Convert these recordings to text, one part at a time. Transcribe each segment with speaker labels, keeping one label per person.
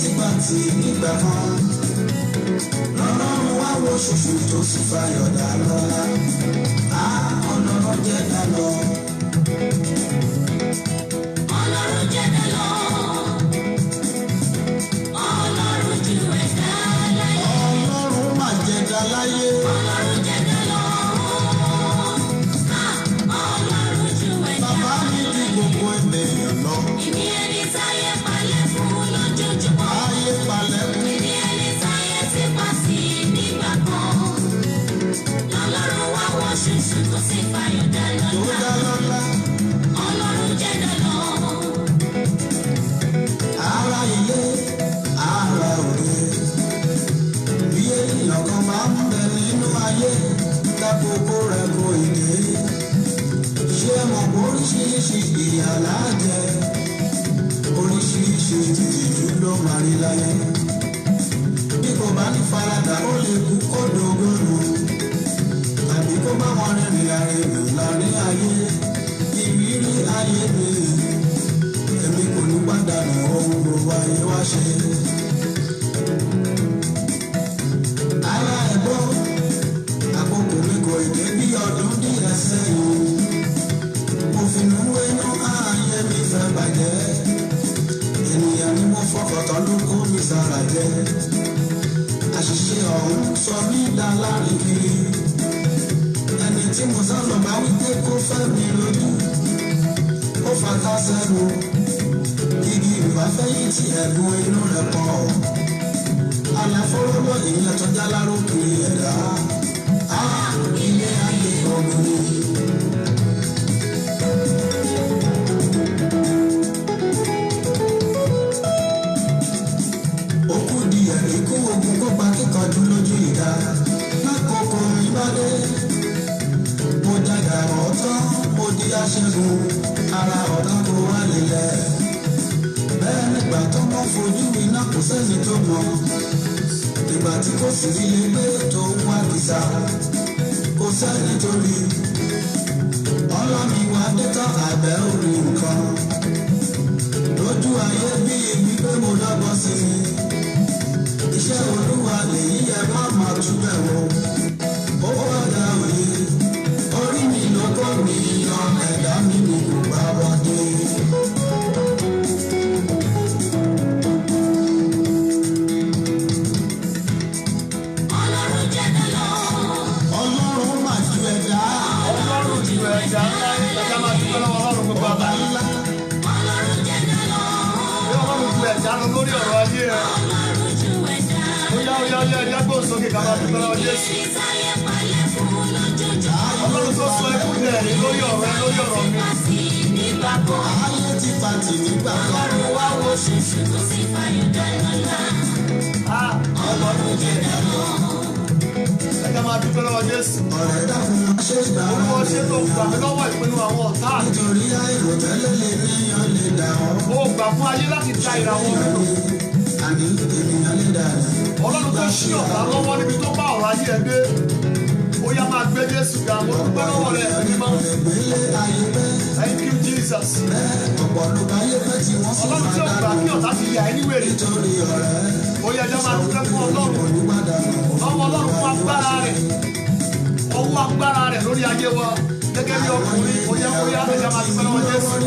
Speaker 1: pátipátì nígbà kan. Lọ́lọ́run wá wo ṣoṣo tó sì fayọ̀ dá lọ́lá. Ọlọ́run jẹ́ dá lọ.
Speaker 2: Ọlọ́run jẹ́ dá lọ. Ọlọ́run ju ẹ̀dá láyé.
Speaker 1: Ọlọ́run má jẹ́ dá láyé.
Speaker 2: Ọlọ́run jẹ́ dá lọ. Ọlọ́run ju ẹ̀dá láyé.
Speaker 1: Bàbá mi di gbogbo ènìyàn lọ.
Speaker 2: Ìní ẹni táyé palẹ̀ fún lójoojúmọ́.
Speaker 1: Ayé palẹ̀ fún.
Speaker 2: Ìní ẹni táyé ti pa sí nígbà kan. Lọ́lọ́run wá wọ ṣoṣo tó sì fayọ̀ dá
Speaker 1: Tó
Speaker 2: lọ́lá.
Speaker 1: dá lọ́lá.
Speaker 2: Ọlọ́run jẹ́ dá lọ.
Speaker 1: Ara ilé, ara òde. Bí ènìyàn kan máa ń bẹ nínú ayé, lákòókò rẹ̀ kò ìdè. Ṣé mọ̀ pé oríṣiríṣi ìyà láàjẹ? Oríṣiríṣi ìtìjú ló máa rí láyé. Bí kò bá ní faradà, ó lè kú kó dògónù. Tàbí kó bá wọn rìnrìn àrèlò láàrin ayé. Ìrírí ayé mi. Èmi kò ní pàdánù ohun gbogbo ayé wá ṣe. Ara ẹ̀gbọ́n, àkókò mi kò dé bí ọdún díẹ̀ sẹ́yìn. Mo finú wénú ayé mi fẹ́ bàjẹ́. Ènìyàn ni mo fọkàntán ló kó mi sára jẹ. Àṣìṣe ọ̀hún sọ mí dá láàrin kiri. Ẹni tí mo sá lọ bá wí pé kó fẹ́ mi lójú. Ó fata sẹ́nu. Igi ìfàfẹ́yìntì ẹ̀gbọ́n inú rẹ̀ pọ̀. Àlàfóróló ìyẹn tó já láró kiri ẹ̀dá. Ilé ayé ọ̀gbìn ni. Òkú di ẹ̀ríkú ogun kó pa kíkanjú lójú ìdá. Lákòókò mi bá dé. Mo jàjà ọ̀tọ́, mo di aṣẹ́gun. Ara ọ̀tá kò wá nílẹ̀. Bẹ́ẹ̀ nígbà tó mọ́ fojú iná kò sẹ́ni tó mọ̀. Ìgbà tí kò sì rí lé pé tó ń wá kìsà. Kò sẹ́ni tó rí. Ọlọ́mi wa dé tán àbẹ̀ orí nǹkan. Lójú ayé bí ibi pé mo dọ́gbọ́n sí mi. Iṣẹ́ Olúwa lèyí ẹ má máa túbẹ̀ wò. Ó wọ́dà òye. Orí mi ló kó mi yan ẹ̀dá mi ní kò bá wọlé.
Speaker 2: Ọlọ́run jẹ́ dá lọ.
Speaker 1: Ọlọ́run mà ju ẹ̀dá.
Speaker 3: Ọlọ́run ju ẹ̀dá ńlá ẹ̀dá máa dúpẹ́ lọ́wọ́ Ọlọ́run gbogbo
Speaker 1: Ọba
Speaker 3: àgbáyé.
Speaker 1: ńlá.
Speaker 2: Ọlọ́run jẹ́ dá lọ.
Speaker 3: Bí Ọlọ́run ju ẹ̀dá lọ lórí ọ̀rọ̀ ayé rẹ̀.
Speaker 2: Ọlọ́run ju ẹ̀dá
Speaker 3: Ó yá ẹ̀dá gbóhùn sókè ká máa dúpẹ́ lọ́wọ́ Jésù.
Speaker 2: Ẹni táyé palẹ̀ fún lójoojúmọ́.
Speaker 3: Ọlọ́run tó sọ ẹkún dẹ̀rín lórí ọ̀rọ̀ ẹ lórí ọ̀rọ̀ mi.
Speaker 2: Ti pa sí nígbà kan.
Speaker 1: Ayé ti pàtì nígbà kan.
Speaker 2: Ọlọ́run wá wo ṣoṣo tó sì fayọ̀ dá lọ́lá. Ọlọ́run jẹ́ dá lọ.
Speaker 3: Ẹ̀dá máa dúpẹ́ lọ́wọ́ Jésù.
Speaker 1: Ọ̀rẹ́ dákun má ṣe gbà á.
Speaker 3: Olúwa ṣe tó gbà mí lọ́wọ́ ìpinnu àwọn ọ̀tá mi.
Speaker 1: Nítorí àìròtẹ́lẹ̀ lè níyàn lè dà ọ́.
Speaker 3: Ó gbà fún ayé láti ta ìràwọ̀ mi lò.
Speaker 1: Àní ènìyàn lè dà ní.
Speaker 3: Ọlọ́run tó ṣí ọ̀tá lọ́wọ́ níbi tó bá ọ̀rọ̀ ayé ẹ dé. Ó yá máa gbé Jésù ga. Mo dúpẹ́ lọ́wọ́ rẹ̀ ẹ̀mí mọ́.
Speaker 1: Ìgbélé ayé bẹ́ẹ̀.
Speaker 3: Thank you Jesus.
Speaker 1: Bẹ́ẹ̀ ọ̀pọ̀ ló bá yé fẹ́ tí wọ́n sì
Speaker 3: Ọlọ́run tí ó
Speaker 1: máa
Speaker 3: gbà kí
Speaker 1: dànù.
Speaker 3: ọ̀tá ti yà ẹ́ níwèrè.
Speaker 1: Nítorí ọ̀rẹ́.
Speaker 3: Ó yá ẹjọ́ máa dúpẹ́ fún Ọlọ́run.
Speaker 1: Kò ní pàdánù.
Speaker 3: Ọwọ́ Ọlọ́run fún agbára rẹ̀. Ọwọ́ agbára rẹ̀ lórí ayé wa. Gẹ́gẹ́ bí ọkùnrin, ó yá ẹjọ́ máa dúpẹ́ lọ́wọ́ Jésù.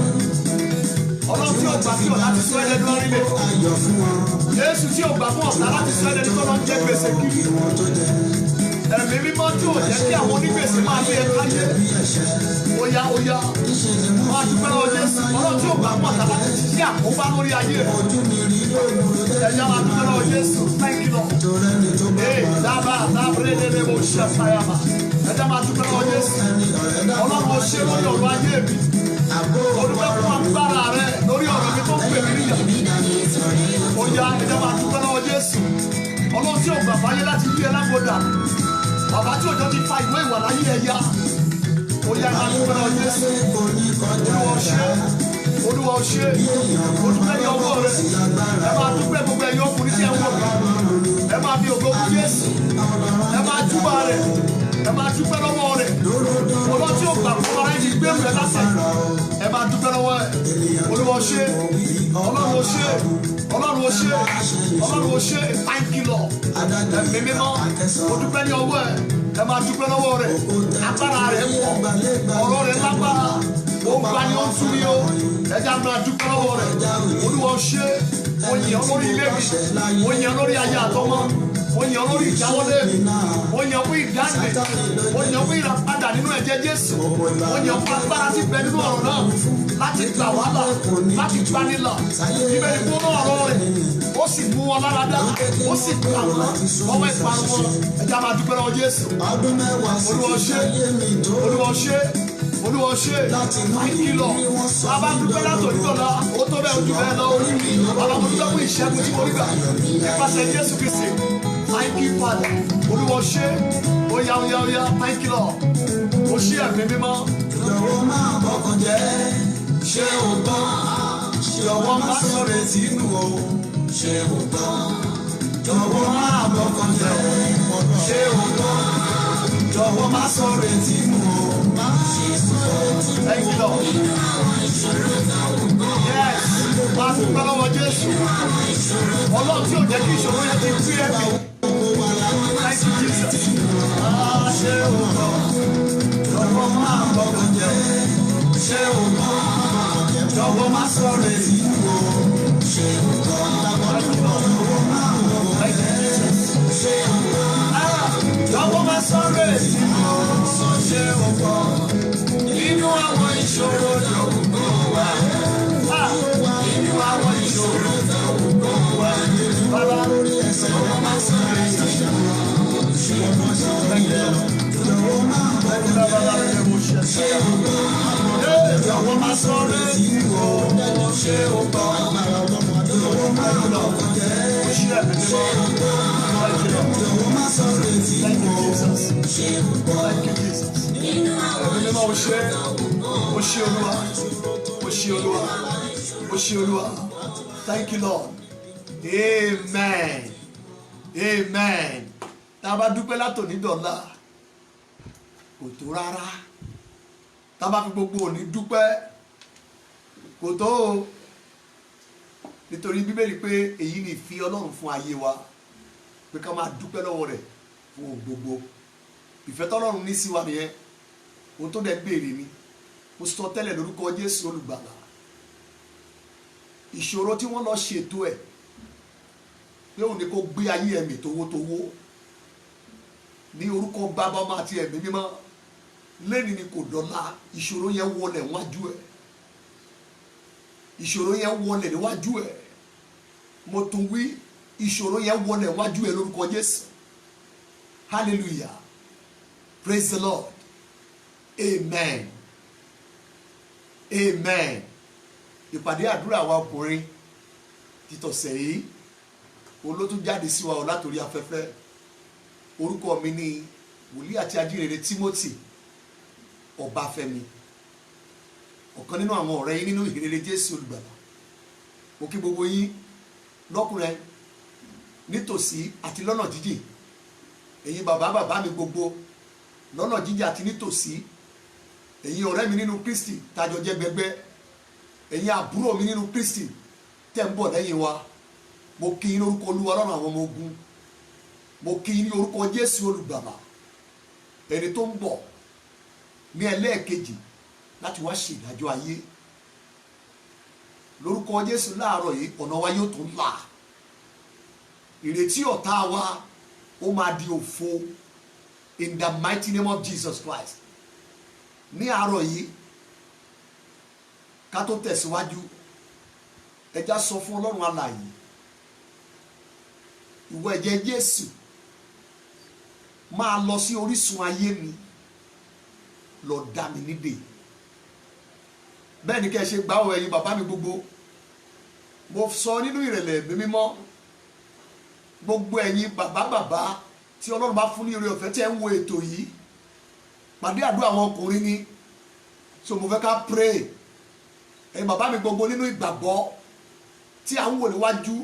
Speaker 3: Ọlọ́run tí ó gbà kí ọ̀tá ti sọ ẹ̀dẹ̀ lórí rẹ̀.
Speaker 1: Ayọ̀ fún wọn.
Speaker 3: Jésù tí ó gbà fún ọ̀tá láti sọ ẹ̀dẹ̀ tó lọ ń jẹ́ gbèsè kiri.
Speaker 1: Kí wọ́n tó jẹ.
Speaker 3: Ẹ̀mí mímọ́ tí ò jẹ́ kí àwọn onígbèsè máa lé ẹ̀ka yẹ.
Speaker 1: Bí ẹ̀ṣẹ̀.
Speaker 3: Ó yá
Speaker 1: Níṣe ni mo
Speaker 3: máa
Speaker 1: fi
Speaker 3: dúpẹ́ lọ́wọ́ Jésù. Ọlọ́run tí ó gbà fún ọ̀tá láti ṣiṣẹ́ àkóbá lórí ayé rẹ̀.
Speaker 1: ojú mi rí lóòrùn ló jẹ́
Speaker 3: Ẹ̀jẹ̀ máa dúpẹ́ lọ́wọ́ Jésù. Thank you Lord.
Speaker 1: torí ẹni tó bá
Speaker 3: Ee
Speaker 1: wà
Speaker 3: dábàá lábúrẹ́dẹ́dẹ́ mo ṣe fàyàmà. Ẹ̀jẹ̀ máa dúpẹ́ lọ́wọ́ Jésù.
Speaker 1: ẹni ọ̀rẹ́ dàpọ̀.
Speaker 3: Ọlọ́run ó ṣe lórí ọ̀rọ̀ ayé mi.
Speaker 1: Àbó
Speaker 3: Olùkọ́ fún agbára rẹ̀ lórí ọ̀rọ̀ mi tó ń pè mí níyà. Ó yá ẹ̀jẹ̀ máa dúpẹ́ lọ́wọ́ Jésù. Ọlọ́run tí ò gbà fáyé láti yí ẹ lágbódà. Bàbá tí òjò ti fa ìwé ìwà láyé ẹ yá. Ó yá máa dúpẹ́ lọ́wọ́ Jésù.
Speaker 1: kò ní kọjá
Speaker 3: Olúwa ó ṣe. Olúwa ó ṣe. Olùkọ́ ẹ̀yọ ọwọ́ rẹ̀. Ẹ máa dúpẹ́ gbogbo ẹ̀yọ ọkùnrin tí ẹ ń wọ̀ mí. Ẹ máa fi ògo fún Jésù. Ẹ máa júbà rẹ̀. Ẹ máa dúpẹ́ lọ́wọ́ rẹ̀. Ọlọ́run tí ò gbà fún ara ẹni gbé rẹ̀ lásán. Ẹ máa dúpẹ́ lọ́wọ́ ẹ̀. Olúwa ó ṣe. Ọlọ́run ó ṣe. Ọlọ́run ó ṣe, Ọlọ́run ó ṣe, thank you Lord. Ẹ̀mí mímọ́, ó dúpẹ́ ní ọwọ́ ẹ̀, ẹ máa dúpẹ́ lọ́wọ́ rẹ̀, agbára rẹ̀ pọ̀, ọ̀rọ̀ rẹ̀ lágbára, ó ń gbani ó ń tún ní o, ẹja máa dúpẹ́ lọ́wọ́ rẹ̀, Olúwa ó ṣe, ó yàn lórí ilé mi, ó yàn lórí aya àtọmọ, ó yàn lórí ìjáwọlé mi, ó yàn fún ìdáǹdè, ó yàn fún ìràpadà nínú ẹ̀jẹ̀ Jésù, ó yàn fún agbára tí bẹ nínú ọ̀rọ̀ náà láti gbà wá là, láti gbani là, ìbẹ̀rẹ̀ fún ọ̀rọ̀ rẹ̀, ó sì mú wọn lára dá, ó sì gbà wọn lọ́wọ́ ìparun wọn, ẹja máa dúpẹ́ lọ́wọ́ Jésù. Olúwa ṣe, Olúwa ṣe, Olúwa ṣe, àìkìlọ̀, bàbá dúpẹ́ látòrí dọ̀la, ó tó bẹ́ẹ̀ ojú bẹ́ẹ̀ lọ, bàbá mo dúpẹ́ fún ìṣẹ́gun tí mo rí gbà, nípasẹ̀ Jésù Kristi, thank you Father, Olúwa ṣe, ó yá, thank you Lord, ó ṣe ẹ̀mí mímọ́.
Speaker 1: Jọ̀wọ́ máa bọkàn jẹ́, ṣé o gbọ́? Jọ̀wọ́ má sọ̀rọ̀ etí nù o, ṣé o gbọ́? Jọ̀wọ́ máa bọkàn jẹ́, ṣé o gbọ́? Jọ̀wọ́ má sọ̀rọ̀ etí nù o,
Speaker 3: Thank you Lord. Yes, máa dúpẹ́ lọ́wọ́ Jésù. Ọlọ́run tí ò jẹ́ kí ìṣòro yẹn ti gbé ẹ̀mí. Thank you Jesus.
Speaker 1: ṣé o gbọ́? Jọ̀wọ́ máa bọkàn jẹ́, ṣé o gbọ́? Jọ̀wọ́ má sọ̀rọ̀ etí nù o, ṣé o gbọ́? Jọ̀wọ́ máa bọkàn jẹ́, ṣé o gbọ́? Jọ̀wọ́ má sọ̀rọ̀ etí nù o, ṣé o gbọ́? Nínú àwọn ìṣòro tó ń bọ̀ wá, nínú àwọn ìṣòro tó ń bọ̀ wá, bàbá lórí ẹsẹ̀ wọn máa sọ̀rọ̀ etí nù o, ṣé o gbọ́? Jọ̀wọ́ máa bọkàn jẹ́, ṣé o gbọ́? Jọ̀wọ́ má sọ̀rọ̀ etí nù o, ṣé o gbọ́? Jọ̀wọ́ máa bọkàn jẹ́, ṣé o gbọ́? Jọ̀wọ́ má sọ̀rọ̀ etí nù o, ṣé o gbọ́?
Speaker 3: Ẹ̀mí mímọ́ ó ṣe, ó ṣe Olúwa, ó ṣe Olúwa, ó ṣe Olúwa. Thank you Lord. Amen. Amen. Tá a bá dúpẹ́ látòní dọ̀la, kò tó rárá. Tá a bá fi gbogbo òní dúpẹ́, kò tó o. Nítorí Bíbélì pé èyí ni ìfẹ́ Ọlọ́run fún ayé wa, pé ká máa dúpẹ́ lọ́wọ́ rẹ̀ fún ohun gbogbo. Ìfẹ́ tọ́lọ́run ní sí wa nìyẹn, ohun tó dẹ̀ béèrè ni. Mo sọ tẹ́lẹ̀ lórúkọ Jésù olùgbàlà. Ìṣòro tí wọ́n lọ ṣètò ẹ̀ pé òun ni kó gbé ayé ẹ̀mí towótowó ní orúkọ Bàbá Ọmọ àti Ẹ̀mí Mímọ́, lẹ́ni ni kò dọ́là, ìṣòro yẹn wọlẹ̀ wájú ẹ̀, ìṣòro yẹn wọlẹ̀ níwájú ẹ̀, mo tún wí ìṣòro yẹn wọlẹ̀ wájú ẹ̀ lórúkọ Jésù. Hallelujah, praise the Lord. Amen. Amen. Ìpàdé àdúrà wa ọkùnrin títọ̀sẹ̀ yìí olótú jáde sí wa ọ látòrí afẹ́fẹ́. Orúkọ mi ni wòlíì àti ajínrere Timothy Ọbáfẹ́mi, ọ̀kan nínú àwọn ọ̀rẹ́ yín nínú ìhìnrere Jésù olùgbàlà. Mo kí gbogbo yín lọ́kùnrin nítòsí àti lọ́nà jíjìn, ẹ̀yin bàbá mi gbogbo lọ́nà jíjìn àti nítòsí, ẹ̀yin ọ̀rẹ́ mi nínú Kristi tájọ jẹ́ gbẹgbẹ́, ẹ̀yin àbúrò mi nínú Kristi tẹ́ ń bọ̀ lẹ́yìn wa. Mo kí yín lórúkọ Olúwa Ọlọ́run àwọn ọmọ ogun, mo kí yín ní orúkọ Jésù olùgbàlà, ẹni tó ń bọ̀ ní ẹlẹ́ẹ̀kejì láti wá ṣe ìdájọ́ ayé. Lórúkọ Jésù láàárọ̀ yìí ọ̀nà wa yóò tún là, ìrètí ọ̀tá wa ó máa di òfo in the mighty name of Jesus Christ. Ní àárọ̀ yìí ká tó tẹ̀síwájú, ẹja sọ fún Ọlọ́run alààyè, ìwọ ẹ̀jẹ̀ Jésù máa lọ sí orísun ayé mi, lọ dá mi nídè. Bẹ́ẹ̀ ni kẹ́ ẹ ṣe gbà ọ ẹ̀yin bàbá mi gbogbo. Mo sọ nínú ìrẹ̀lẹ̀ Ẹ̀mí Mímọ́, gbogbo ẹ̀yin bàbá tí Ọlọ́run bá fún ní oore ọ̀fẹ́ tí ẹ ń wo ètò yìí, pàdé àdúrà àwọn ọkùnrin ni, so mo fẹ́ ká pray. Ẹ̀yin bàbá mi gbogbo nínú ìgbàgbọ́ tí à ń wò níwájú,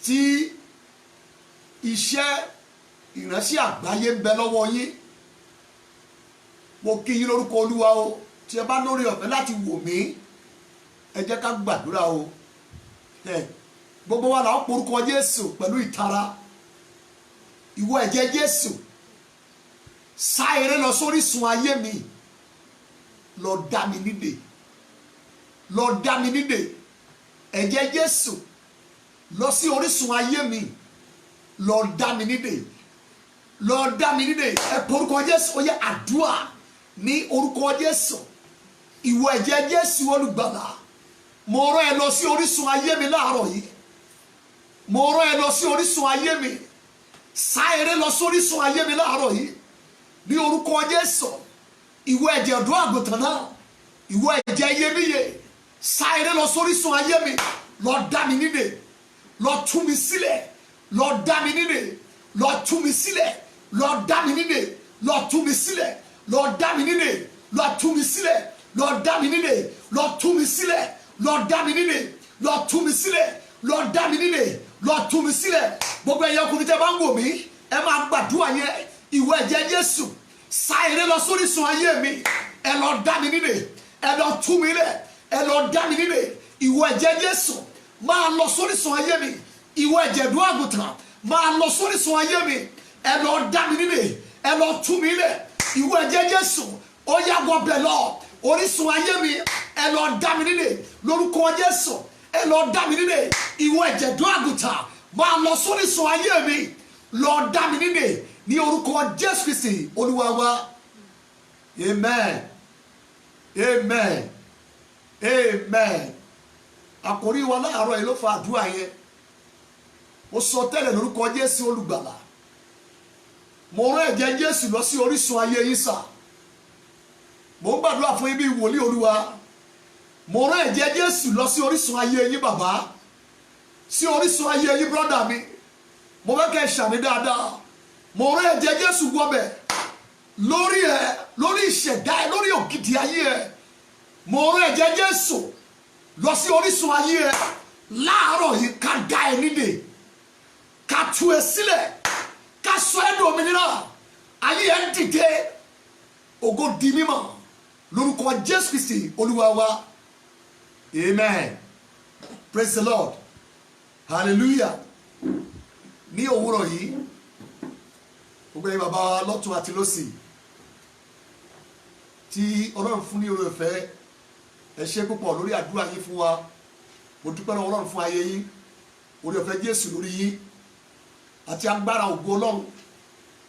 Speaker 3: tí iṣẹ́ ìránṣẹ́ àgbáyé ń bẹ lọ́wọ́ yín, mo kí yín lórúkọ Olúwa o. Tí ẹ bá lórí ọ̀fẹ́ láti wò mí, ẹ jẹ́ ká gbàdúrà o. gbogbo wa là ń porúkọ Jésù pẹ̀lú ìtara. Ìwọ ẹ̀jẹ̀ Jésù sá eré lọ sórísun ayé mi, lọ dá mi nídè, lọ dá mi nídè. Ẹ̀jẹ̀ Jésù lọ sí orísun ayé mi, lọ dá mi nídè, lọ dá mi nídè. Ẹ porúkọ Jésù, ó yẹ àdúrà ní orúkọ Jésù. Ìwọ ẹ̀jẹ̀ Jésù olùgbàlà, mo rán ẹ lọ sí orísun ayé mi láàárọ̀ yìí, mo rán ẹ lọ sí orísun ayé mi, sá eré lọ sí orísun ayé mi láàárọ̀ yìí ní orúkọ Jésù. Ìwọ ẹ̀jẹ̀ ọ̀dọ́ àgùntàn náà, ìwọ ẹ̀jẹ̀ iyebíye, sá eré lọ sí orísun ayé mi, lọ dá mi nídè, lọ tú mi sílẹ̀, lọ dá mi nídè, lọ tú mi sílẹ̀, lọ dá mi nídè, lọ tú mi sílẹ̀, lọ dá mi nídè, lọ tú mi sílẹ̀, lọ dá mi nídè, lọ tú mi sílẹ̀, lọ dá mi nídè, lọ tú mi sílẹ̀, lọ dá mi nídè, lọ tú mi sílẹ̀. Gbogbo ẹ̀yin ọkùnrin tẹ́ bá ń wò mí, ẹ máa gbàdúrà yẹn. Ìwọ ẹ̀jẹ̀ Jésù sá eré lọ sórísun ayé mi, ẹ lọ dá mi nídè, ẹ lọ tú mi lẹ̀, ẹ lọ dá mi nídè. Ìwọ ẹ̀jẹ̀ Jésù máa lọ sórísun ayé mi, ìwọ ẹ̀jẹ̀ ọ̀dọ́ àgùntàn máa lọ sórísun ayé mi, ẹ lọ dá mi nídè, ẹ lọ tú mi lẹ̀. Ìwọ ẹ̀jẹ̀ Jésù ó yá wọbẹ̀ lọ orísun ayé mi, ẹ lọ dá mi nídè lórúkọ Jésù, ẹ lọ dá mi nídè. Ìwọ ẹ̀jẹ̀ ọ̀dọ́ àgùntàn máa lọ sórísun ayé mi, lọ dá mi nídè ní orúkọ Jésù Kristi Olúwa wa. Amen, amen, amen. Àkòrí wa láàárọ̀ yìí ló fa àdúrà yẹn. Mo sọ tẹ́lẹ̀ lórúkọ Jésù olùgbàlà, mo rán ẹ̀jẹ̀ Jésù lọ sí orísun ayé yín sà. Mo ń gbàdúrà fún yín bí wòlíì Olúwa. Mo rán ẹ̀jẹ̀ Jésù lọ sí orísun ayé yín bàbá, sí orísun ayé yín brọ́dà mi. Mo fẹ́ kẹ́ ẹ ṣàmì dáadáa. Mo rán ẹ̀jẹ̀ Jésù wọbẹ̀ lórí ẹ, lórí ìṣẹ̀dá ẹ, lórí ògidì ayé ẹ. Mo rán ẹ̀jẹ̀ Jésù lọ sí orísun ayé ẹ láàárọ̀ yìí, ká dá ẹ nídè, ká tú ẹ sílẹ̀, ká sọ ẹ di òmìnira. Ayé ẹ ń dìde, ògo di mímọ́ lórúkọ Jésù Kristi Olúwa wa. Amen. Praise the Lord. Hallelujah. Ní òwúrọ̀ yìí, gbogbo ẹ̀yin bàbá lọ́tùn àti lósì tí Ọlọ́run fún ní oore ọ̀fẹ́, ẹ ṣé púpọ̀ lórí àdúrà yín fún wa. Mo dúpẹ́ lọ́wọ́ Ọlọ́run fún ayé yín, oore ọ̀fẹ́ Jésù lórí yín àti agbára ògo Ọlọ́run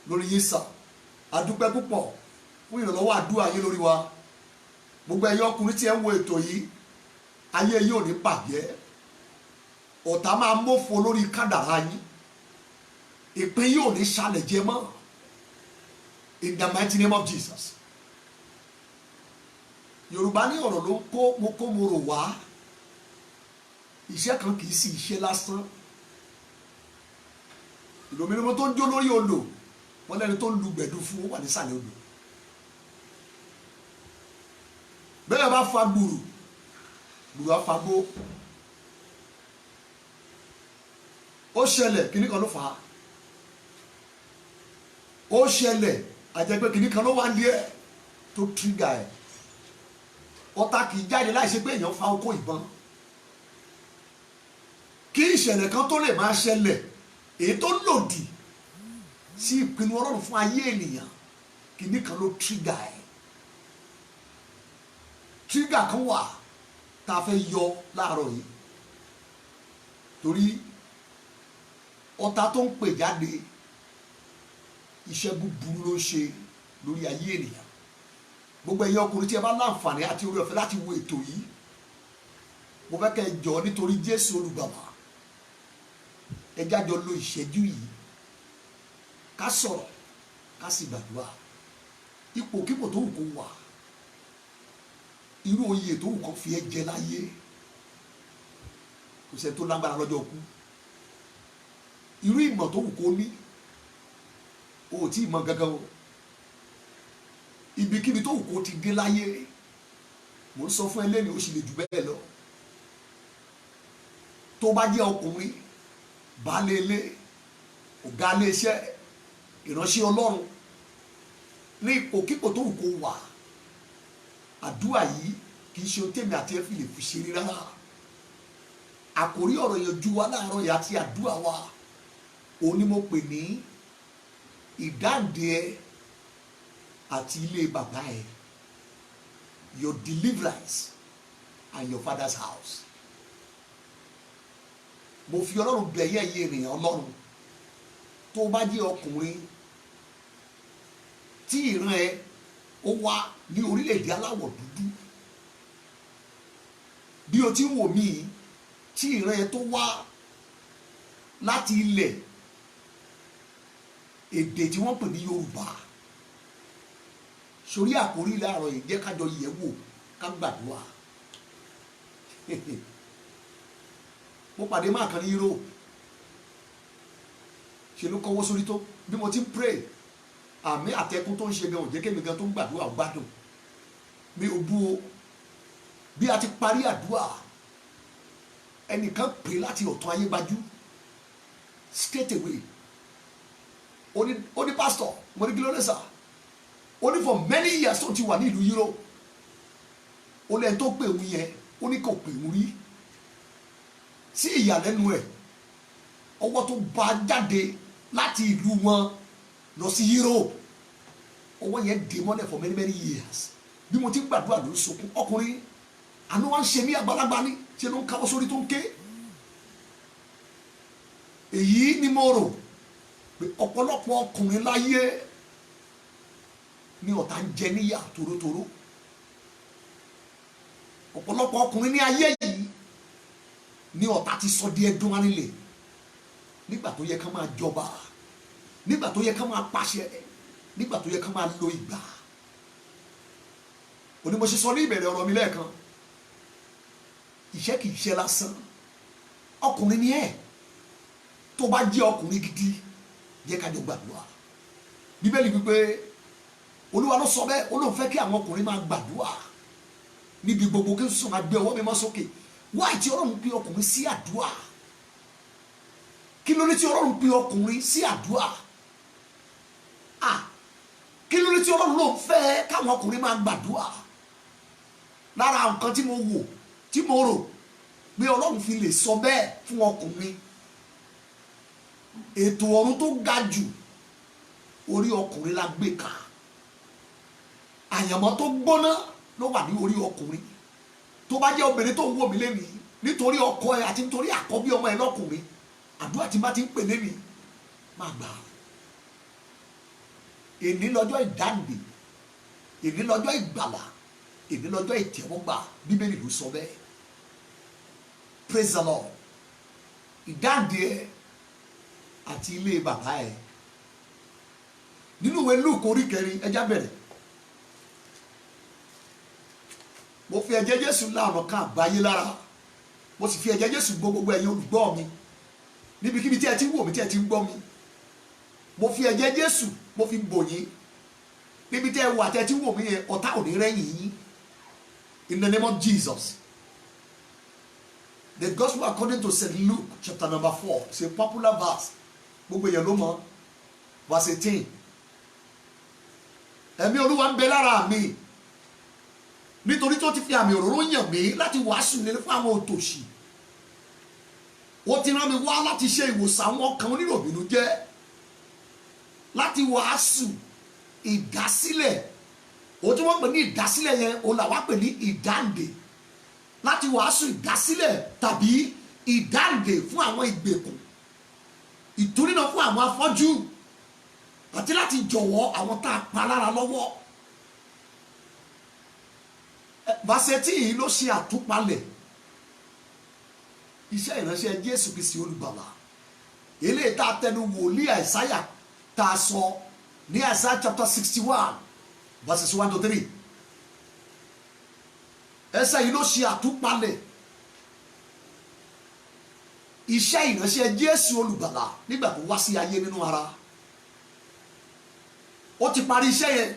Speaker 3: lórí yín sà. A dúpẹ́ púpọ̀ fún ìrànlọ́wọ́ àdúrà yín lórí wa. Gbogbo ẹ̀yin ọkùnrin tí ẹ ń wo ètò yìí, ayé yín ò ní bàjẹ́, ọ̀tá máa mófo lórí kádàrá yín, ìpín yín ò ní ṣàlẹ̀ jẹ mọ́, in the mighty name of Jesus. Yorùbá ní ọ̀rọ̀ ló ń kó mo rò wá, iṣẹ́ kan kì í sí iṣẹ́ lásán. Ìlòmíràn tó ń jó lórí odò, wọ́n lẹ́ni tó ń lu gbẹ̀dú fún wà nísàlẹ̀ odò. Bẹ́ẹ̀ bá fa gbùrù, gbùrù á fa gbó. Ó ṣẹlẹ̀, kíní kan ló fà á. Ó ṣẹlẹ̀, àjẹpẹ́ kíní kan ló wá ní ẹ̀ tó tírígà ẹ̀. Ọ̀tá kì í jáde láì ṣe pé èèyàn fa okó ìbọn. Kí ìṣẹ̀lẹ̀ kan tó lè máa ṣẹlẹ̀, èyí tó lòdì sí ìpinnu Ọlọ́run fún ayé ènìyàn, kíní kan ló tírígà ẹ̀. Tírígà kan wà tá a fẹ́ yọ láàárọ̀ yìí. Torí ọ̀tá tó ń pè jáde, iṣẹ́ búburú ló ń ṣe lórí ayé ènìyàn. Gbogbo ẹ̀yin ọkùnrin tí ẹ bá láǹfààní àti oore ọ̀fẹ́ láti wo ètò yìí, mo fẹ́ kẹ́ ẹ jọ nítorí Jésù olùgbàlà, ẹ jájọ lo ìṣẹ́jú yìí, ká sọ̀rọ̀, ká sì gbàdúrà. Ipòkípò tó wù kó wà, irú oyè tó wù kó fi ẹ́ jẹ láyé, kò sẹ́ni tó lágbára lọ́jọ́ kú. Irú ìmọ̀ tó wù kó ní, o ò tí ì mọ̀ gangan o. Ibikíbi tó wù kó ti dé láyé, mo ń sọ fún ẹ lẹ́nu, ó sì lè jù bẹ́ẹ̀ lọ. Tó bá jẹ́ ọkùnrin, baálé ilé, ọ̀gá ilé iṣẹ́, ìránṣẹ́ Ọlọ́run, ní ipòkípò tó wù kó wà, àdúrà yìí kì í ṣe ohun tèmi àti ẹ fi lè fi ṣeré rárá. àkórí ọ̀rọ̀ ìyànjú wa láàárọ̀ yìí àti àdúrà wa òun ni mo pè ní ìdáǹdè ẹ àti ilé bàbá ẹ, your deliverance and your father's house. mo fi ọlọ́run bẹ̀yẹ̀ yé ènìyàn ọlọ́run tó bá jẹ́ ọkùnrin tí ìran ẹ ó wá ní orílẹ̀-èdè aláwọ̀ dúdú, bí o ti ń wò mí tí ìran ẹ tó wá láti ilẹ̀ èdè tí wọ́n pè ní Yorùbá, sórí àkórí láàárọ̀ yìí jẹ́ kájọ yẹ̀ wò ká gbàdúrà. mo pàdé máa kan ní Europe, ṣe ló kọ́wọ́ sórí tó bí mo ti ń pray àmì àtẹkùn tó ń ṣe gan ò jẹ́ kémi gan tó ń gbàdúrà gbádùn mi ò bú o. bí a ti parí àdúrà ẹnìkan pè láti ọ̀tún ayébájú straight away ó ní pastor mo ní kí ló dé sà, ó ní for many years tó ti wà ní ìlú Europe, ó lẹ́yìn tó pè wí yẹn ó ní kò pè wí rí, sí ìyàlẹ́nu ẹ̀ ọwọ́ tó bá jáde láti ìlú wọn lọ sí Europe, ọwọ́ yẹn dè mọ́lẹ̀ for many years. bí mo ti gbàdúrà ló ń sọkún, ọkùnrin àánú wa ń ṣe mí àgbàlagbà ní ṣe ló ń káwọ́ sórí tó ń ké. èyí ni mo rò pé ọ̀pọ̀lọpọ̀ ọkùnrin láyé ni ọ̀tá ń jẹ níyà torótoró. ọ̀pọ̀lọpọ̀ ọkùnrin ní ayé yìí ni ọ̀tá ti sọ di ẹdun arinlẹ̀ nígbà tó yẹ ká máa jọba, nígbà tó yẹ ká máa pàṣẹ, nígbà tó yẹ ká máa lo ìgbà. òní mo ṣe sọ ní ìbẹ̀rẹ̀ ọ̀rọ̀ mi lẹ́ẹ̀kan, iṣẹ́ kì í ṣe lásán. ọkùnrin ni ẹ́, tó bá jẹ́ ọkùnrin gidi jẹ́ ká jọ gbàdúrà. bíbélì wípé olúwa ló sọ bẹ́ẹ̀, ó lóun fẹ́ kí àwọn ọkùnrin máa gbàdúrà níbi gbogbo, kí sùn máa gbé ọwọ́ mi mọ́ sókè. wáyé tí ọlọ́run pe ọkùnrin sí àdúrà? kí ló ní tí ọlọ́run pe ọkùnrin sí àdúrà? kí ló ní tí ọlọ́run ló fẹ́ káwọn ọkùnrin máa gbàdúrà? lára nǹkan tí mo wò tí mo rò pé ọlọ́run fi lè sọ bẹ́ẹ̀ fún ọkùnrin, ètò ọ̀run tó ga jù orí ọkùnrin la gbé ká, àyànmọ́ tó gbóná ló wà ní orí ọkùnrin. tó bá jẹ́ obìnrin tó ń wò mí lénìí nítorí ọkọ ẹ àti nítorí àkọ́bí ọmọ ẹ lọ́kùnrin, àdúrà tí bá ti ń pè lénìí máa gbà. èní lọ́jọ́ ìdáǹdè, èní lọ́jọ́ ìgbàlà, èní lọ́jọ́ ìtẹ́wọ́gbà, bíbélì ló sọ bẹ́ẹ̀. praise the Lord. ìdáǹdè ẹ àti ilé bàbá ẹ nínú ìwé Lúùkù orí 4 ẹjá bẹ̀rẹ̀. mo fi ẹ̀jẹ̀ Jésù láàrọ̀ kan àgbáyé lára, mo sì fi ẹ̀jẹ̀ Jésù gbogbo ẹ̀yin olùgbọ́ mi níbikíbi tí ẹ ti ń wò mí tí ẹ ti ń gbọ́ mi. mo fi ẹ̀jẹ̀ Jésù mo fi bò yín níbi tí ẹ wà tí ẹ ti ń wò mí yẹn, ọ̀tá ò ní rẹ́yìn yín in the name of Jesus. The gospel according to St. Luke chapter number 4, it's a popular verse, gbogbo èèyàn ló mọ̀, verse 18. ẹ̀mí Olúwa ń bẹ lára mi nítorí tó ti fi àmì òróró yàn mí láti wàásù nílé fún àwọn òtòṣì. ó ti rán mi wá láti ṣe ìwòsàn àwọn ọkàn oníròbìnújẹ́, láti wàásù ìdásílẹ̀. ó tí wọ́n pè ní ìdásílẹ̀ yẹn òun làwa pè ní ìdáǹdè, láti wàásù ìdásílẹ̀ tàbí ìdáǹdè fún àwọn ìgbèkùn, ìtúrínà fún àwọn afọ́jú, àti láti jọ̀wọ́ àwọn tá a pa lára lọ́wọ́. Fásitì yìí ló ṣe àtúpalẹ̀ iṣẹ́ ìránṣẹ́ Jésù Kristi olùgbàlà, eléyìí tá a tẹnu wòlíì Àìsáyà tá a sọ ní Àìsáyà chapter 61 verses 1 to 3. ẹsẹ̀ yìí ló ṣe àtúpalẹ̀ iṣẹ́ ìránṣẹ́ Jésù olùgbàlà nígbà tó wá sí ayé nínú ara. ó ti parí iṣẹ́ yẹn,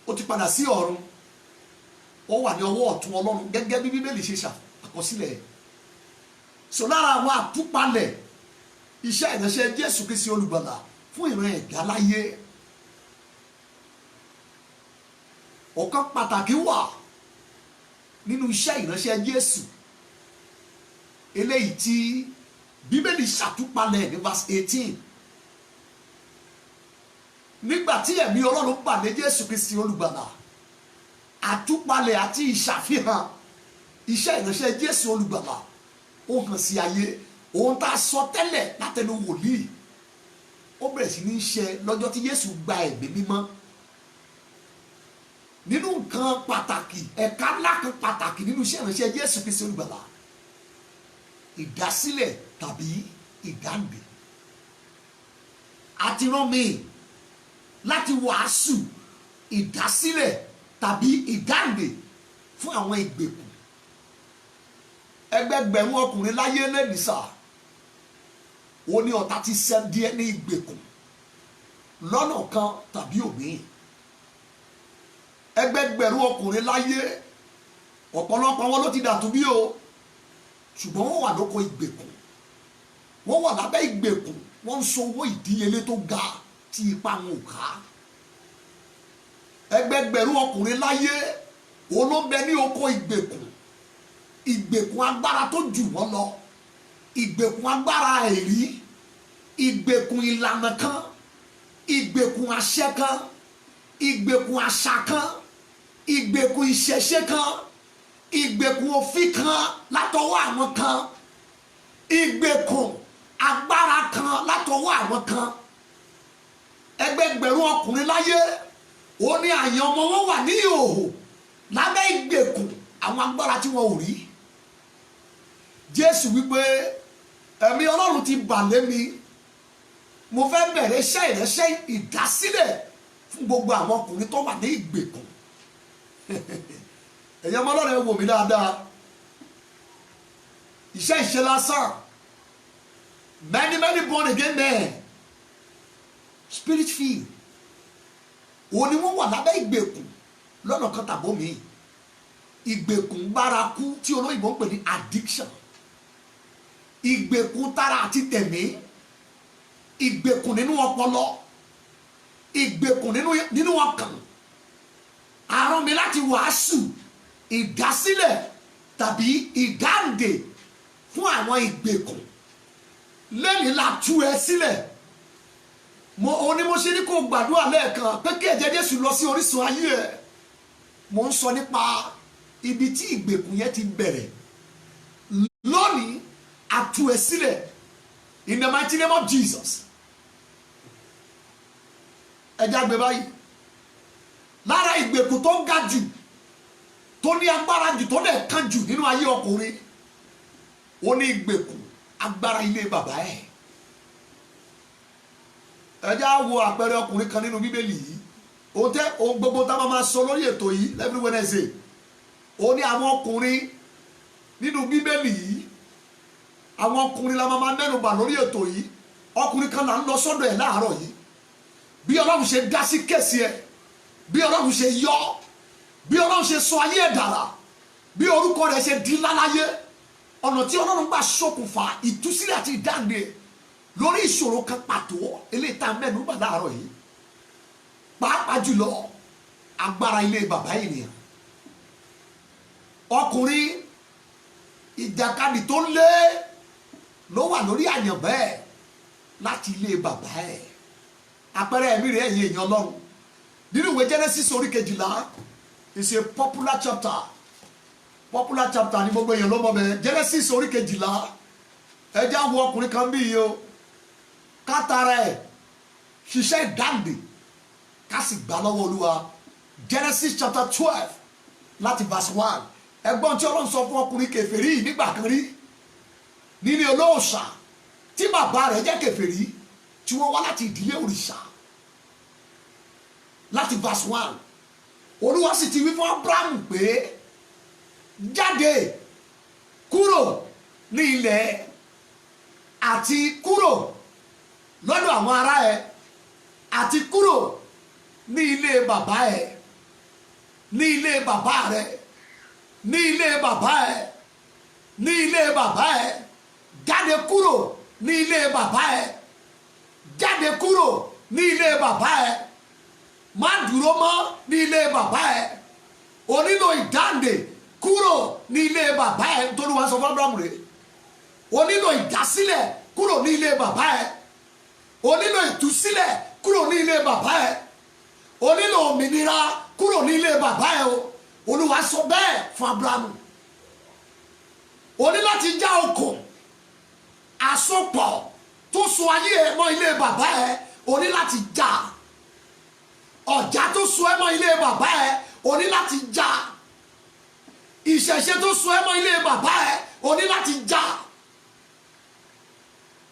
Speaker 3: ó ti padà sí ọ̀run, ó wà ní ọwọ́ ọ̀tún Ọlọ́run gẹ́gẹ́ bí Bíbélì ṣe ṣàkọsílẹ̀. so lára àwọn àtúpalẹ̀ iṣẹ́ ìránṣẹ́ Jésù Kristi olùgbàlà fún ìran ẹ̀dá láyé, ọ̀kan pàtàkì wà nínú iṣẹ́ ìránṣẹ́ Jésù eléyìí tí Bíbélì ṣàtúpalẹ̀ ní verse 18 nígbà tí ẹ̀mí Ọlọ́run pàdé Jésù Kristi olùgbàlà àtúpalẹ̀ àti ìṣàfihàn iṣẹ́ ìránṣẹ́ Jésù olùgbàlà ó hàn sí ayé ohun tá a sọ tẹ́lẹ̀ látẹnu wòlíì ó bẹ̀rẹ̀ sí ní ṣe lọ́jọ́ tí Jésù gba ẹ̀mí mímọ́ nínú nǹkan pàtàkì ẹ̀ka ńlá kan pàtàkì nínú iṣẹ́ ìránṣẹ́ Jésù Kristi olùgbàlà ìdásílẹ̀ tàbí ìdáǹdè àti rán mi láti wàásù ìdásílẹ̀ tàbí ìdáǹdè fún àwọn ìgbèkùn ẹgbẹgbẹ̀rún ọkùnrin láyé lẹ́nìsà ó ní ọ̀tá ti sẹ́ díẹ̀ ní ìgbèkùn lọ́nà kan tàbí òmíì ẹgbẹgbẹ̀rún ọkùnrin láyé ọ̀pọ̀lọpọ̀ wọn ló ti dàtú bí o ṣùgbọ́n wọ́n wà lóko ìgbèkùn wọ́n wà lábẹ́ ìgbèkùn wọ́n ń san owó ìdíyelé tó ga tí ipa wọn ò ká ẹgbẹgbẹ̀rún ọkùnrin láyé òun ló bẹ ní oko ìgbèkùn ìgbèkùn agbára tó jù wọ́n lọ ìgbèkùn agbára ẹ̀rí ìgbèkùn ìlànà kan ìgbèkùn àṣẹ kan ìgbèkùn àṣà kan ìgbèkùn ìṣẹ̀ṣe kan ìgbèkùn òfin kan látọwọ́ àwọn kan ìgbèkùn agbára kan látọwọ́ àwọn kan ẹgbẹgbẹ̀rún ọkùnrin láyé ó ní àyàn ọmọ wọn wà ní ìhòòhò lábẹ́ ìgbèkùn àwọn agbára tí wọn ò rí Jésù wípé ẹ̀mí Ọlọ́run ti bà lé mi mo fẹ́ bẹ̀rẹ̀ iṣẹ́ ìránṣẹ́ ìdásílẹ̀ fún gbogbo àwọn ọkùnrin tó wà ní ìgbèkùn ẹ̀yin ọmọ Ọlọ́run ẹ wò mí dáadáa iṣẹ́ ìṣe lásán many born again men spirit filled òun ni wọ́n wà lábẹ́ ìgbèkùn lọ́nà kan tàbó mi ìgbèkùn bárakú tí olóyìnbó ń pè ní addiction ìgbèkùn tara àti tẹ̀mí ìgbèkùn nínú ọpọlọ ìgbèkùn nínú ọkàn àrùn mi láti wàásù ìdásílẹ̀ tàbí ìdáǹdè fún àwọn ìgbèkùn lẹ́yìn la tú ẹ sílẹ̀ òun ni mo ṣe ní kó gbàdúrà lẹ́ẹ̀kan pé kí ẹ̀jẹ̀ Jésù lọ sí orísun ayé ẹ̀ mo ń sọ nípa ibi tí ìgbèkùn yẹn ti bẹ̀rẹ̀ lónìí a tú ẹ sílẹ̀ in the mighty name of Jesus ẹ̀jẹ̀ àgbẹ̀ báyìí lára ìgbèkùn tó ga jù tó ní agbára jù tó dẹ̀ kàn jù nínú ayé ọkùnrin ó ní ìgbèkùn agbára ilé bàbá ẹ̀ ẹjá wo àpẹẹrẹ ọkùnrin kan nínú Bíbélì yìí ohun gbogbo tá a máa sọ lórí ètò yìí every Wednesday ó ní àwọn ọkùnrin nínú Bíbélì yìí àwọn ọkùnrin la máa mẹ́nubà lórí ètò yìí ọkùnrin kan là ń lọ sọ́dọ̀ ẹ̀ láàárọ̀ yìí bí Ọlọ́run ṣe dá sí kẹ̀sì ẹ̀ bí Ọlọ́run ṣe yọ bí Ọlọ́run ṣe sọ ayé ẹ̀ dára bí orúkọ rẹ̀ ṣe di láláyé ọ̀nà tí Ọlọ́run gbà ṣokùnfà ìtúsílẹ̀ àti ìdáǹdè lórí ìṣòro kan pàtó eléyìí tá a mẹ́nubà láàárọ̀ yìí pàápàá jùlọ agbára ilé bàbá ènìyàn ọkùnrin ìjàkadì tó lé ló wà lórí àyànbẹ́ ẹ̀ láti ilé bàbá ẹ̀ àpẹẹrẹ ẹ̀mí rẹ̀ ẹ̀yìn èèyàn Ọlọ́run nínú ìwé Genesis orí 12 is a popular chapter ní gbogbo èèyàn ló mọ̀ bẹ́ẹ̀ Genesis orí 12 ẹjẹ́ àwọn ọkùnrin kan bí yìí o kátàrà ẹ̀ ṣiṣẹ́ ìdáǹdè ká sì gbà lọ́wọ́ Olúwa Genesis chapter 12 láti verse 1 ẹgbọ́n tí Ọlọ́run sọ fún ọkùnrin kèfèrí yìí nígbà kan rí nílé olóòṣà tí bàbá rẹ̀ jẹ́ kèfèrí tí wọ́n wá láti ìdílé òrìṣà láti verse 1 Olúwa sì ti wí fún Abrahamu pé jáde kúrò ní ilẹ̀ àti kúrò lọ́dọ̀ àwọn ará ẹ̀ àti kúrò ní ilé bàbá ẹ̀ ní ilé bàbá rẹ̀ ní ilé bàbá ẹ̀ ní ilé bàbá ẹ̀ jáde kúrò ní ilé bàbá ẹ̀ jáde kúrò ní ilé bàbá ẹ̀ má dúró mọ́ ní ilé bàbá ẹ̀ o nílò ìdáǹdè kúrò ní ilé bàbá ẹ nítorí wàá sọ fún Abraham rẹ̀ o nílò ìdásílẹ̀ kúrò ní ilé bàbá ẹ o nílò ìtúsílẹ̀ kúrò ní ilé bàbá ẹ o nílò òmìnira kúrò ní ilé bàbá ẹ o Olúwa sọ bẹ́ẹ̀ fún Abraham o ní láti já okùn àsopọ̀ tó so ayé ẹ mọ́ ilé bàbá ẹ o ní láti já ọ̀já tó so ẹ mọ́ ilé bàbá ẹ o ní láti já ìṣẹ̀ṣe tó so ẹ mọ́ ilé bàbá ẹ o ní láti já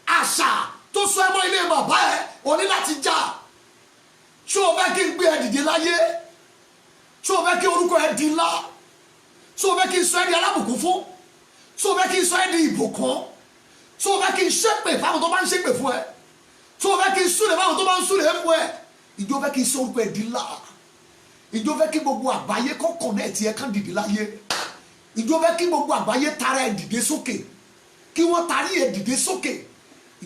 Speaker 3: àṣà tó so ẹ mọ́ ilé bàbá ẹ o ní láti já ṣé o fẹ́ kí n gbé ẹ dìde láyé ṣé o fẹ́ kí orúkọ ẹ di ńlá ṣé o fẹ́ kí n sọ ẹ di alábùkún fún ṣé o fẹ́ kí n sọ ẹ di ìbùkún ṣé o fẹ́ kí n ṣépè fáwọn tó bá ń ṣépè fún ẹ ṣé o fẹ́ kí n súre fáwọn tó bá ń súre fún ẹ ìjọ fẹ́ kí n sọ orúkọ ẹ di ńlá ìjọ fẹ́ kí gbogbo àgbáyé kó kọ̀nẹ́ẹ̀tì ẹ kán dìde láyé ìjọ fẹ́ kí gbogbo àgbáyé tara ẹ dìde sókè kí wọ́n tarí ẹ dìde sókè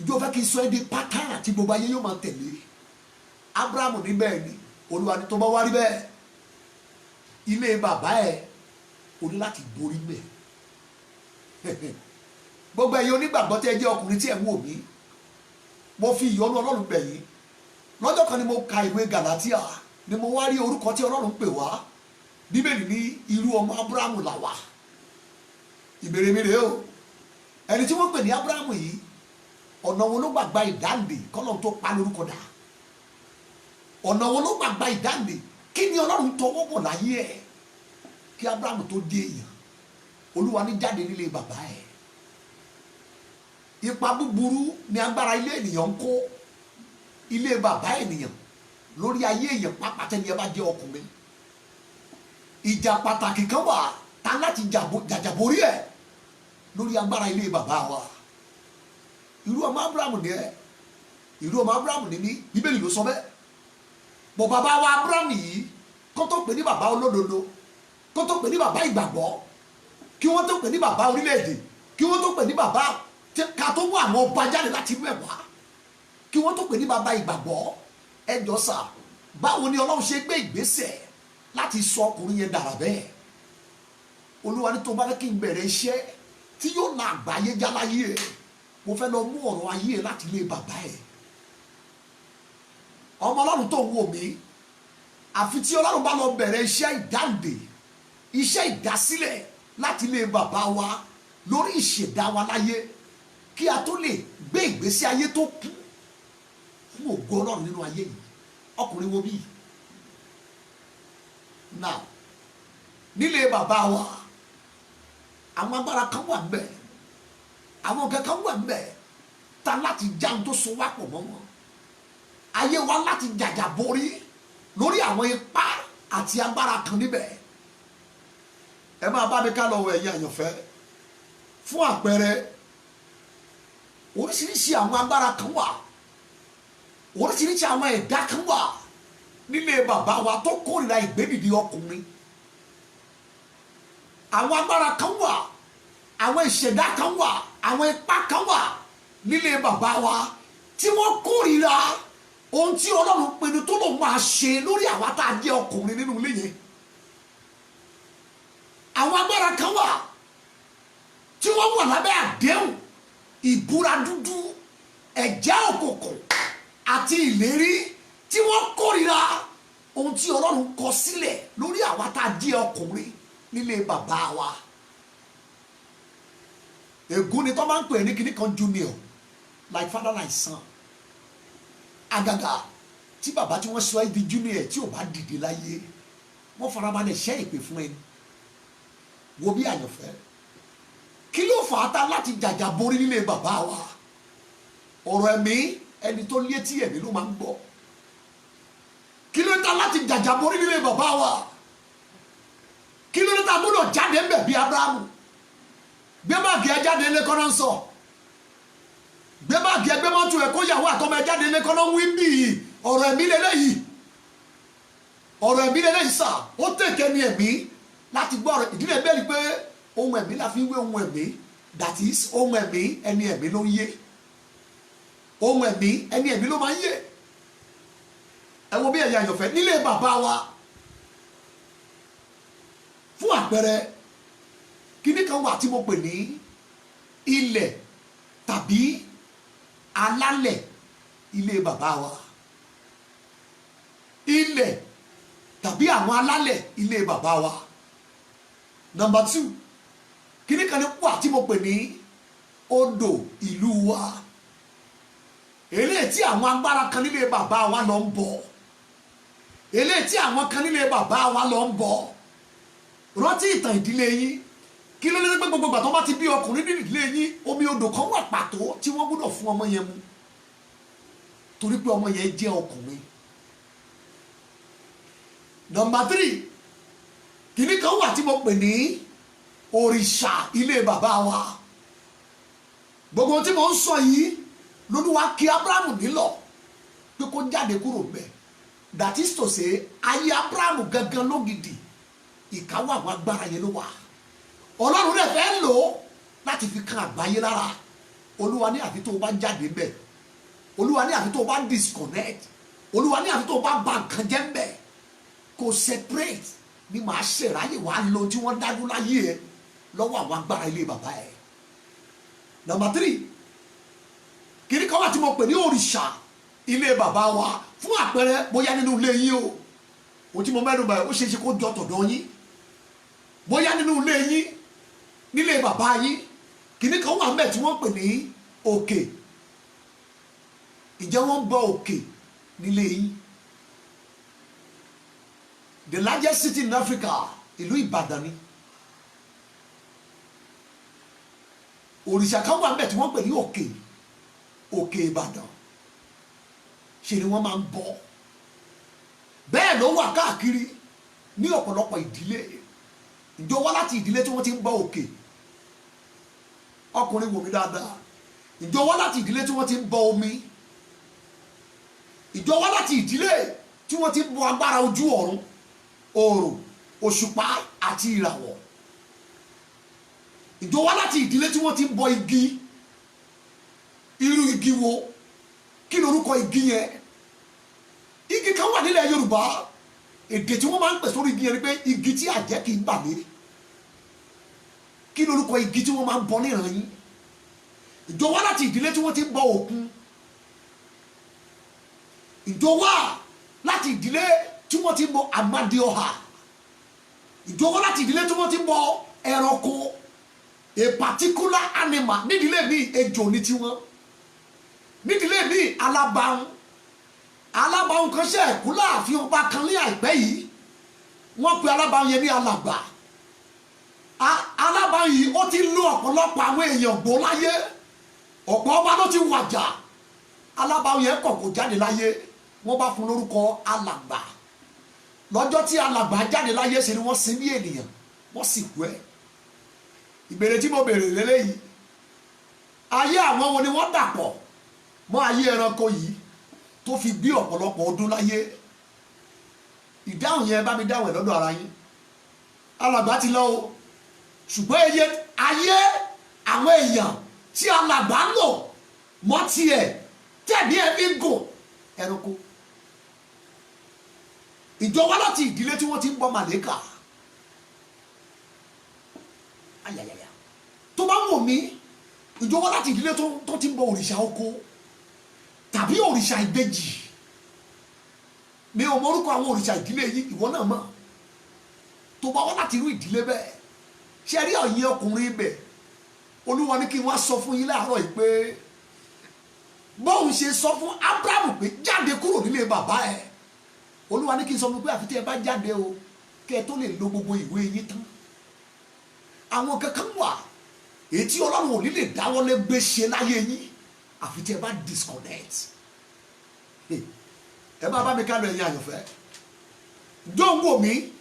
Speaker 3: ìjọ fẹ́ kí n sọ ẹ di pátánà tí gbogbo ayé yóò máa tẹ̀lé Abrahamu ní bẹ́ẹ̀ ni Olúwa ní tó bá wá rí bẹ́ẹ̀ ilé bàbá ẹ o ní láti borí mẹ́ gbogbo ẹ̀yin onígbàgbọ́ tí ẹ jẹ́ ọkùnrin tí ẹ ń wò mí mo fi ìyọ́nú Ọlọ́run bẹ̀ yín lọ́jọ́ kan ni mo ka ìwé Gàlátíà ni mo wá rí orúkọ tí Ọlọ́run pè wá Bíbélì ní irú ọmọ Abrahamu là wá ìbéèrè mi rèé o ẹni tí wọ́n pè ní Abrahamu yìí ọ̀nà wo ló gbàgbà ìdáǹdè kọ́lọ́run tó pa lórúkọ dà ọ̀nà wo ló gbàgbà ìdáǹdè kí ni Ọlọ́run tọwọ́ bọ̀ láyé ẹ̀ kí Abrahamu tó dé èèyàn Olúwa ní jáde nílé bàbá ẹ̀ ipa búburú ni agbára ilé ènìyàn ń kó ilé bàbá ènìyàn lórí ayé èèyàn pápátẹ́ ni ẹ bá jẹ́ ọkùnrin ìjà pàtàkì kan wà tá láti jàjàborí ẹ̀ lórí agbára ilé bàbá wa irú ọmọ Abrahamu ni ẹ irú ọmọ Abrahamu ni mí Bíbélì ló sọ bẹ́ẹ̀ bọ̀ bàbá wa Abrahamu yìí kó tó pè ní bàbá olódodo kó tó pè ní bàbá ìgbàgbọ́ kí wọ́n tó pè ní bàbá orílẹ̀-èdè kí wọ́n tó pè ní bàbá ká tó mú àwọn ọba jáde láti inú ẹ̀ wá kí wọ́n tó pè ní bàbá ìgbàgbọ́ ẹjọ́ sà báwo ni Ọlọ́run ṣe gbé ìgbésẹ̀ láti sọ ọkùnrin yẹn dàrà bẹ́ẹ̀ Olúwa ní tó bá fẹ́ kí n bẹ̀rẹ̀ iṣẹ́ tí yóò na àgbáyé já láyé ẹ̀ mo fẹ́ lọ mú ọ̀rọ̀ ayé ẹ̀ láti ilé bàbá ẹ̀ ọmọ Ọlọ́run tó ń wò mí àfi tí Ọlọ́run bá lọ bẹ̀rẹ̀ iṣẹ́ ìdáǹdè iṣẹ́ ìdásílẹ̀ láti ilé bàbá wa lórí ìṣẹ̀dá wa láyé kí a tó lè gbé ìgbésí ayé tó kú fún ògo Ọlọ́run nínú ayé yìí ọkùnrin wo bí now nílé bàbá wa àwọn agbára kan wà ńbẹ̀ àwọn kankan wà ńbẹ̀ ta láti jáun tó so wá pọ̀ mọ́ wọn ayé wa láti jàjà borí lórí àwọn ipá àti agbára kan níbẹ̀ ẹ máa bá mi ká lọ wọ ẹ̀yin àyànfẹ́ fún àpẹẹrẹ oríṣiríṣi àwọn agbára kan wà oríṣiríṣi àwọn ẹ̀dá kan wà nílé bàbá wa tó kórìíra ìgbédìde ọkùnrin àwọn agbára kan wà àwọn ìṣẹ̀dá kan wà àwọn ipá kan wà nílé bàbá wa tí wọ́n kórìíra ohun tí Ọlọ́run pinnu tó lòun máa ṣe lórí àwa tá a jẹ́ ọkùnrin nínú ilé yẹn àwọn agbára kan wà tí wọ́n wà lábẹ́ àdéhùn ìbúra dúdú ẹ̀jẹ̀ òkùnkùn àti ìlérí tí wọ́n kórìíra ohun tí Ọlọ́run kọ sílẹ̀ lórí àwa tá a jẹ́ ọkùnrin nílé bàbá wa ègún ni tó máa ń pè ní kíní kan junior like father like son àgàgà tí bàbá tí wọ́n sọ ẹ́ di junior tí ò bá dìde láyé wọ́n farabalẹ̀ ṣẹ́ ìpè fún ẹni wo bí àyànfẹ́ kí ló fà á ta láti jàjà borí nílé bàbá wa ọ̀rọ̀ ẹ̀mí ẹni tó létí ẹ̀mí ló máa ń gbọ́ kí ló ta láti jàjà borí nílé bàbá wa kí ló ta gbọ́dọ̀ jáde ńbẹ̀ bí Abrahamu gbé báàgì ẹ jáde ńlẹ́ kọ́nà ń sọ gbé báàgì ẹ gbé mọ́tò ẹ kó yàwó àtọmọ ẹ jáde ńlẹ́ kọ́nà ń wí bí ọ̀rọ̀ ẹ̀mí lélẹ́yìí ọ̀rọ̀ ẹ̀mí lélẹ́yìí sà ó tẹ̀kẹ́ ní ẹ̀mí láti gbọ́ ọ̀rọ̀ ìdílé bẹ́ẹ̀ ni pé ohun ẹ̀mí la fi wé ohun ẹ̀mí that is ohun ẹ̀mí ẹni ẹ̀mí ló ń yé ohun ẹ̀mí ẹni ẹ̀mí ló máa ń yé ẹ wo bí ẹ̀yà àyànfẹ́ nílé bàbá wa fún àpẹẹrẹ kan wà tí mo pè ní ilẹ̀ tàbí alálẹ̀ ilé bàbá wa. Ilẹ̀ tàbí àwọn alálẹ̀ ilé bàbá wa. Number 2, kíní kan ní wà tí mo pè ní odò ìlú wa. Eléyìí tí àwọn agbára kan nílé bàbá wa lọ ń bọ̀. Eléyìí tí àwọn kan nílé bàbá wa lọ ń bọ̀. Rántí ìtàn ìdílé yín. Kí ló dé pé gbogbo ìgbà tó bá ti bí ọkùnrin nínú ìdílé yín, omi odò kan wà pàtó tí wọ́n gbọ́dọ̀ fún ọmọ yẹn mu. Torí pé ọmọ yẹn jẹ́ ọkùnrin. Number 3, kíní kan wà tí mo pè ní òrìṣà ilé bàbá wa. Gbogbo tí mo ń sọ yìí l'Olúwa kí Ábúráhámù nílọ̀ pé kó jáde kúrò ńbẹ̀. That is to say, ayé Ábúráhámù gangan lógidì ìkáwọ́ àwọn agbára yẹn ló wà. Ọlọ́run rẹ̀ fẹ́ lò ó láti fi kan àgbáyé lára. Olúwa ní àfi tó o bá jáde ńbẹ̀. Olúwa ní àfi tó o bá disconnect. Olúwa ní àfi tó o bá bà nǹkan jẹ́ ńbẹ̀. Kò separate ni màá ṣèràyè wàá lo tí wọ́n dájú láyé ẹ lọ́wọ́ àwọn agbára ilé bàbá ẹ. Number 3, kìnní kan wà tí mo pè ní òrìṣà ilé bàbá wa. Fún àpẹẹrẹ bóyá nínú ilé yín o, ohun tí mo mẹ́nu báyìí ó ṣe é ṣe kó jọ tọ̀dọ̀ yín. Bóyá nínú ilé yín, nílé bàbá yín, kìnní kan wà ńbẹ̀ tí wọ́n pè ní òkè. Ǹjẹ́ wọ́n ń bọ òkè nílé yín? The largest city in Africa, ìlú Ìbàdàn ni. Òrìṣà kan wà ńbẹ̀ tí wọ́n pè ní òkè. Òkè Ìbàdàn. Ṣe ni wọ́n máa ń bọ. Bẹ́ẹ̀ ló wà káàkiri ní ọ̀pọ̀lọpọ̀ ìdílé. Ǹjọ́ wá láti ìdílé tí wọ́n ti ń bọ òkè? Ọkùnrin wò mí dáadáa. Ǹjọ́ wá láti ìdílé tí wọ́n ti ń bọ omi? Ǹjọ́ wá láti ìdílé tí wọ́n ti ń bọ agbára ojú ọ̀run, oòrùn, òṣùpá àti ìràwọ̀? Ǹjọ́ wá láti ìdílé tí wọ́n ti ń bọ igi? Irú igi wo? Kí lorúkọ igi yẹn? Igi kan wà nílẹ̀ Yorùbá. Èdè tí wọ́n máa ń pè sórí igi yẹn ni pé igi tí àjẹ́ kì í bà lé. Kí lorúkọ igi tí wọ́n máa ń bọ níran yín? Ǹjọ́ wá láti ìdílé tí wọ́n ti ń bọ òkun? Ǹjọ́ wá láti ìdílé tí wọ́n ti ń bọ Amadioha? Ǹjọ́ wá láti ìdílé tí wọ́n ti ń bọ ẹranko, a particular animal? Nídìílé mi ejò ní tiwọn. Nídìílé mi alábàáhùn. Alábàáhùn kan ṣe ẹ̀kú láàfin ọba kan ní àìpẹ́ yìí. Wọ́n pe alábàáhùn yẹn ní alàgbà. Alábàáhùn yìí ó ti lú ọ̀pọ̀lọpọ̀ àwọn èèyàn gbó láyé. Ọ̀pọ̀ ọba ló ti wàjà. Alábàáhùn yẹn kọ̀ kó jáde láyé. Wọ́n bá fún lórúkọ alàgbà. Lọ́jọ́ tí alàgbà jáde láyé ṣe ni wọ́n sin bí ènìyàn. Wọ́n sì kú ẹ̀. Ìbéèrè tí mo béèrè lélẹ́yìí. Ayé àwọn wo ni wọ́n dàpọ̀ mọ́ ayé ẹranko yìí tó fi bí ọ̀pọ̀lọpọ̀ ọdún láyé? Ìdáhùn yẹn bá mi dáhùn ẹ̀ lọ́dọ̀ ara yín. Alàgbà ti lọ o. Ṣùgbọ́n ayé àwọn èèyàn tí alàgbà ń lò mọ́ tiẹ̀ tẹ̀mí ẹ̀mí gùn ẹranko. Ìjọ wá láti ìdílé tí wọ́n ti ń bọ màlẹ́kà. Ayayaya. Tó bá wù mí, ìjọ wá láti ìdílé tó ti ń bọ òrìṣà oko tàbí òrìṣà ìbejì. Mi ò mọ orúkọ àwọn òrìṣà ìdílé yìí, ìwọ náà mọ̀. Tó bá wá láti irú ìdílé bẹ́ẹ̀, ṣe rí ọ̀yin ọkùnrin ibẹ̀. Olúwa ní kí wọ́n sọ fún yín láàárọ̀ yìí pé bóun ṣe sọ fún Ábúráhámù pé jáde kúrò nílé bàbá ẹ̀. Olúwa ní kí n sọ fún pé àfi tí ẹ bá jáde o, kẹ́ ẹ tó lè lo gbogbo ìwé yín tán. Àwọn kankan wà èyí tí Ọlọ́run ò ní lè dáwọ́lé gbé ṣe láyé yín àfi tí ẹ bá disconnect. Ẹ bá mi ká lọ ẹ̀yin àyànfẹ́. Dóńgò mi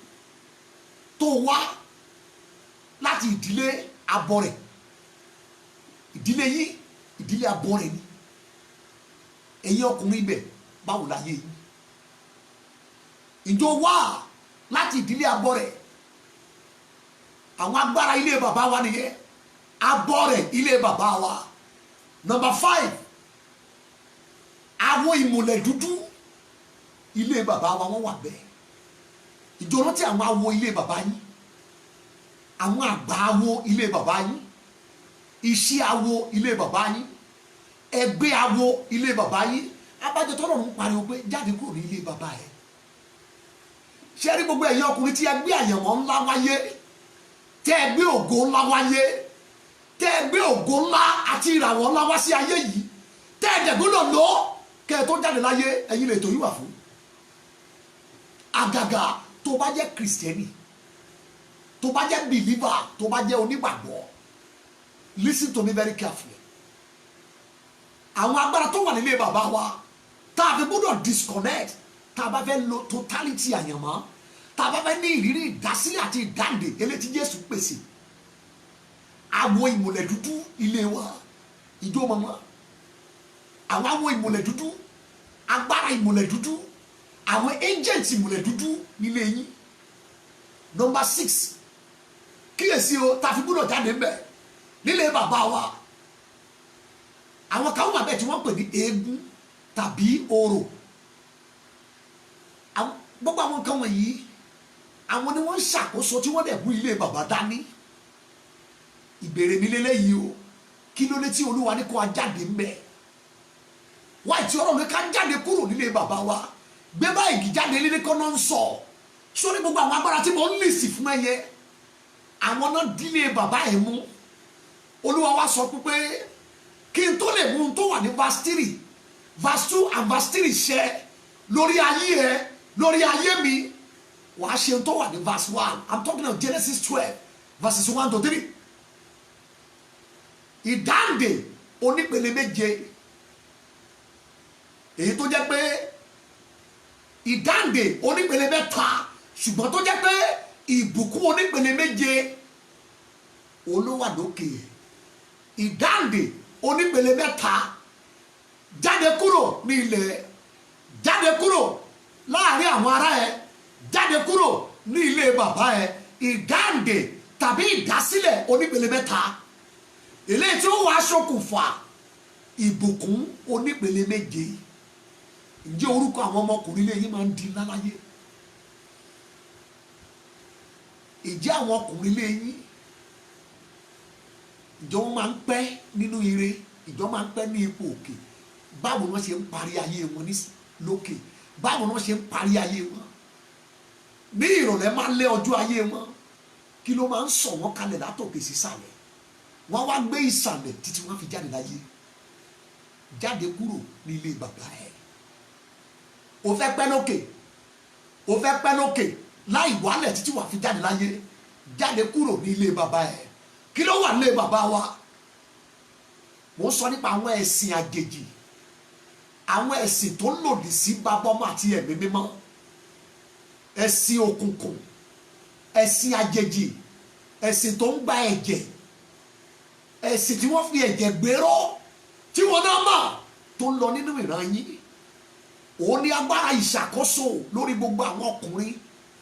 Speaker 3: tó wá láti ìdílé abọrẹ̀. Ìdílé yín ìdílé abọrẹ̀ ni. Ẹ̀yin ọkùnrin ibẹ̀ báwo láyé yín? Ìjọ wá láti ìdílé abọrẹ̀. Àwọn agbára ilé bàbá wa nìyẹn. Abọrẹ̀ ilé bàbá wa. Number 5, àwọn ìmùlẹ̀ dúdú ilé bàbá wa wọ́n wà bẹ́ẹ̀. Ìjọ rántí àwọn awo ilé bàbá yín. àwọn àgbà awo ilé bàbá yín, iṣẹ́ awo ilé bàbá yín, ẹgbẹ́ awo ilé bàbá yín. Abájọ tọ́lọ́run pariwo pé jáde kúrò ní ilé bàbá ẹ̀. Ṣé rí gbogbo ẹ̀yin ọkùnrin tí ẹ gbé àyànmọ́ ńlá wáyé, tẹ́ ẹ gbé ògo ńlá wáyé, tẹ́ ẹ gbé ògo ńlá àti ìràwọ̀ ńlá wá sí ayé yìí, tẹ́ ẹ dẹ̀ gbọ́dọ̀ lọ kẹ́ ẹ tó jáde láyé, ẹ̀yin lè tó yín wà fún. Àgàgà tó bá jẹ́ kìrìsìtẹ́nì, tó bá jẹ́ believer, tó bá jẹ́ onígbàgbọ́, listen to me very carefully. Àwọn agbára tó wà nílé bàbá wa tá a fi gbọ́dọ̀ disconnect tá a bá fẹ́ lo totality àyànmọ́, tá a bá fẹ́ ní ìrírí ìdásílẹ̀ àti ìdáǹdè eléyìí tí Jésù pèsè. Àwọn ìmùlẹ̀ dúdú ilé wa, ìjọ mọ́mọ́, àwọn ìmùlẹ̀ dúdú, agbára ìmùlẹ̀ dúdú, àwọn agent ìmùlẹ̀ dúdú nílé yín. Number 6, kíyèsí o, tá a fi gbọ́dọ̀ jáde ń bẹ̀ nílé bàbá wa. Àwọn kan wà bẹ́ẹ̀ tí wọ́n pè ní eégún tàbí orò. Gbogbo àwọn kan wọ̀nyí, àwọn ni wọ́n ń ṣàkóso tí wọ́n dẹ̀ mú ilé bàbá dání. Ìbéèrè mi lélẹ́yìí o, kí ló dé tí Olúwa ní kó a jáde ń bẹ̀? Wáyé tí Ọlọ́run ní ká jáde kúrò nílé bàbá wa, gbé báyìí jáde nílé kan náà ń sọ. Sórí gbogbo àwọn agbára tí mo ń lè sì fún ẹyẹ, àwọn náà dílé bàbá ẹ̀ mú. Olúwa wa sọ pé kí n tó lè mú un tó wà ní verse 3, verse 2 and verse 3 ṣẹ lórí ayé ẹ, lórí ayé mi, wàá ṣe tó wà ní verse 1. I'm talking of Genesis 12 verses 1 to 3. Ìdáǹdè onípele méje, èyí tó jẹ́ pé ìdáǹdè onípele mẹ́ta, ṣùgbọ́n tó jẹ́ pé ìbùkún onípele méje olówà lókè. Ìdáǹdè onípele mẹ́ta, jáde kúrò ní ilẹ̀, jáde kúrò láàrin àwọn ará ẹ, jáde kúrò ní ilé bàbá ẹ. Ìdáǹdè tàbí ìdásílẹ̀ onípele mẹ́ta, eléyìí tí ó wàá ṣokùnfà ìbùkún onípele méje. Ǹjẹ́ orúkọ àwọn ọmọkùnrin lẹ́yìn máa ń di láláyé? Ǹjẹ́ àwọn ọkùnrin lẹ́yìn ìjọ wọn máa ń pẹ́ nínú ire, ìjọ máa ń pẹ́ ní ipò òkè? Báwo wọ́n ṣe ń parí ayé wọn ní lókè? Báwo wọ́n ṣe ń parí ayé wọn? Ní ìrọ̀lẹ́ máa ń lé ọjọ́ ayé wọn. Kí ló máa ń sọ wọ́n kalẹ̀ látòkè sísàlẹ̀? Wọ́n wá gbé ìsàlẹ̀ títí wọ́n fi jáde láyé. Jáde kúrò ní ilé bàbá ẹ̀. O fẹ́ pẹ́ lókè, o fẹ́ pẹ́ lókè láì wálẹ̀ títí wàá fi jáde láyé. Jáde kúrò ní ilé bàbá ẹ̀. Kí ló wà nílé bàbá wa? Mo sọ nípa àwọn ẹ̀sìn àjèjì, àwọn ẹ̀sìn tó lòdì sí bàbá ọmọ àti ẹ̀mí mímọ́, ẹ̀sìn òkùnkùn, ẹ̀sìn àjèjì, ẹ̀sìn tó ń gba ẹ̀jẹ̀, ẹ̀sìn tí wọ́n fi ẹ̀jẹ̀ gbéró, tí wọ́n náà mọ̀ tó ń lọ nínú ìran yín. Òun ní agbára ìṣàkóso lórí gbogbo àwọn ọkùnrin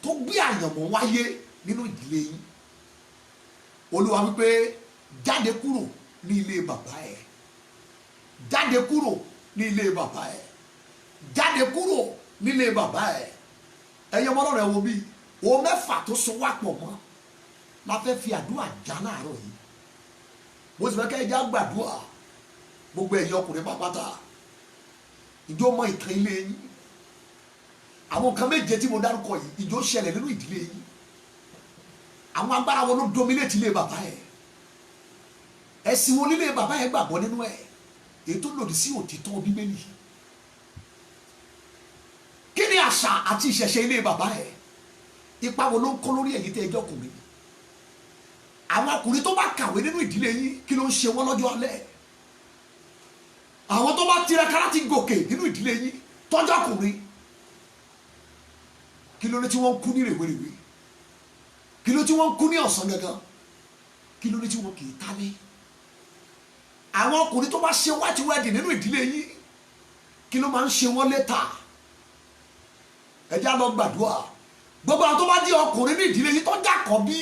Speaker 3: tó gbé àyànmọ́ wáyé nínú ìdílé yín. Olúwa wípé jáde kúrò ní ilé bàbá ẹ̀, jáde kúrò ní ilé bàbá ẹ̀, jáde kúrò ní ilé bàbá ẹ̀. Ẹyẹ ọmọ rẹ̀ wo bí o mẹ́fà tó so wá pọ̀ mọ́ la fẹ́ fi àdúrà já láàárọ̀ yìí. Mo sì fẹ́ kẹ́ ẹ já gbàdúrà gbogbo ẹ̀yin ọkùnrin pàpàtà. Ìjọ mọ ìtàn ilé yín, àwọn nǹkan méje tí mo dárúkọ yìí ìjọ ṣẹlẹ̀ nínú ìdílé yín. Àwọn agbára wọn ló dominate ilé bàbá ẹ̀, ẹ̀sìn wọn nílé bàbá ẹ̀ gbàgbọ́ nínú ẹ̀, èyí tó lòdì sí òtítọ́ Bíbélì. Kí ni àṣà àti ìṣẹ̀ṣe ilé bàbá ẹ̀? Ipa wo ló ń kó lórí ẹ̀yin tẹ́ ẹjọ́ ọkùnrin? Àwọn ọkùnrin tó bá kàwé nínú ìdílé yín, kí ló ń ṣe wọ́n lọ́jọ́ alẹ́? Àwọn tó bá tiraka láti gòkè nínú ìdílé yín tọ́jọ́ ọkùnrin, kí ló dé tí wọ́n ń kú ní rèwerèwe? Kí ló tí wọ́n ń kú ní ọ̀sán gangan? Kí ló dé tí wọ́n kì í tálé? Àwọn ọkùnrin tó bá ṣe white wedding nínú ìdílé yín, kí ló máa ń ṣe wọ́n létà? Ẹ já lọ gbàdúrà. Gbogbo àwọn tó bá di ọkùnrin ní ìdílé yín tó jákọ̀ bí,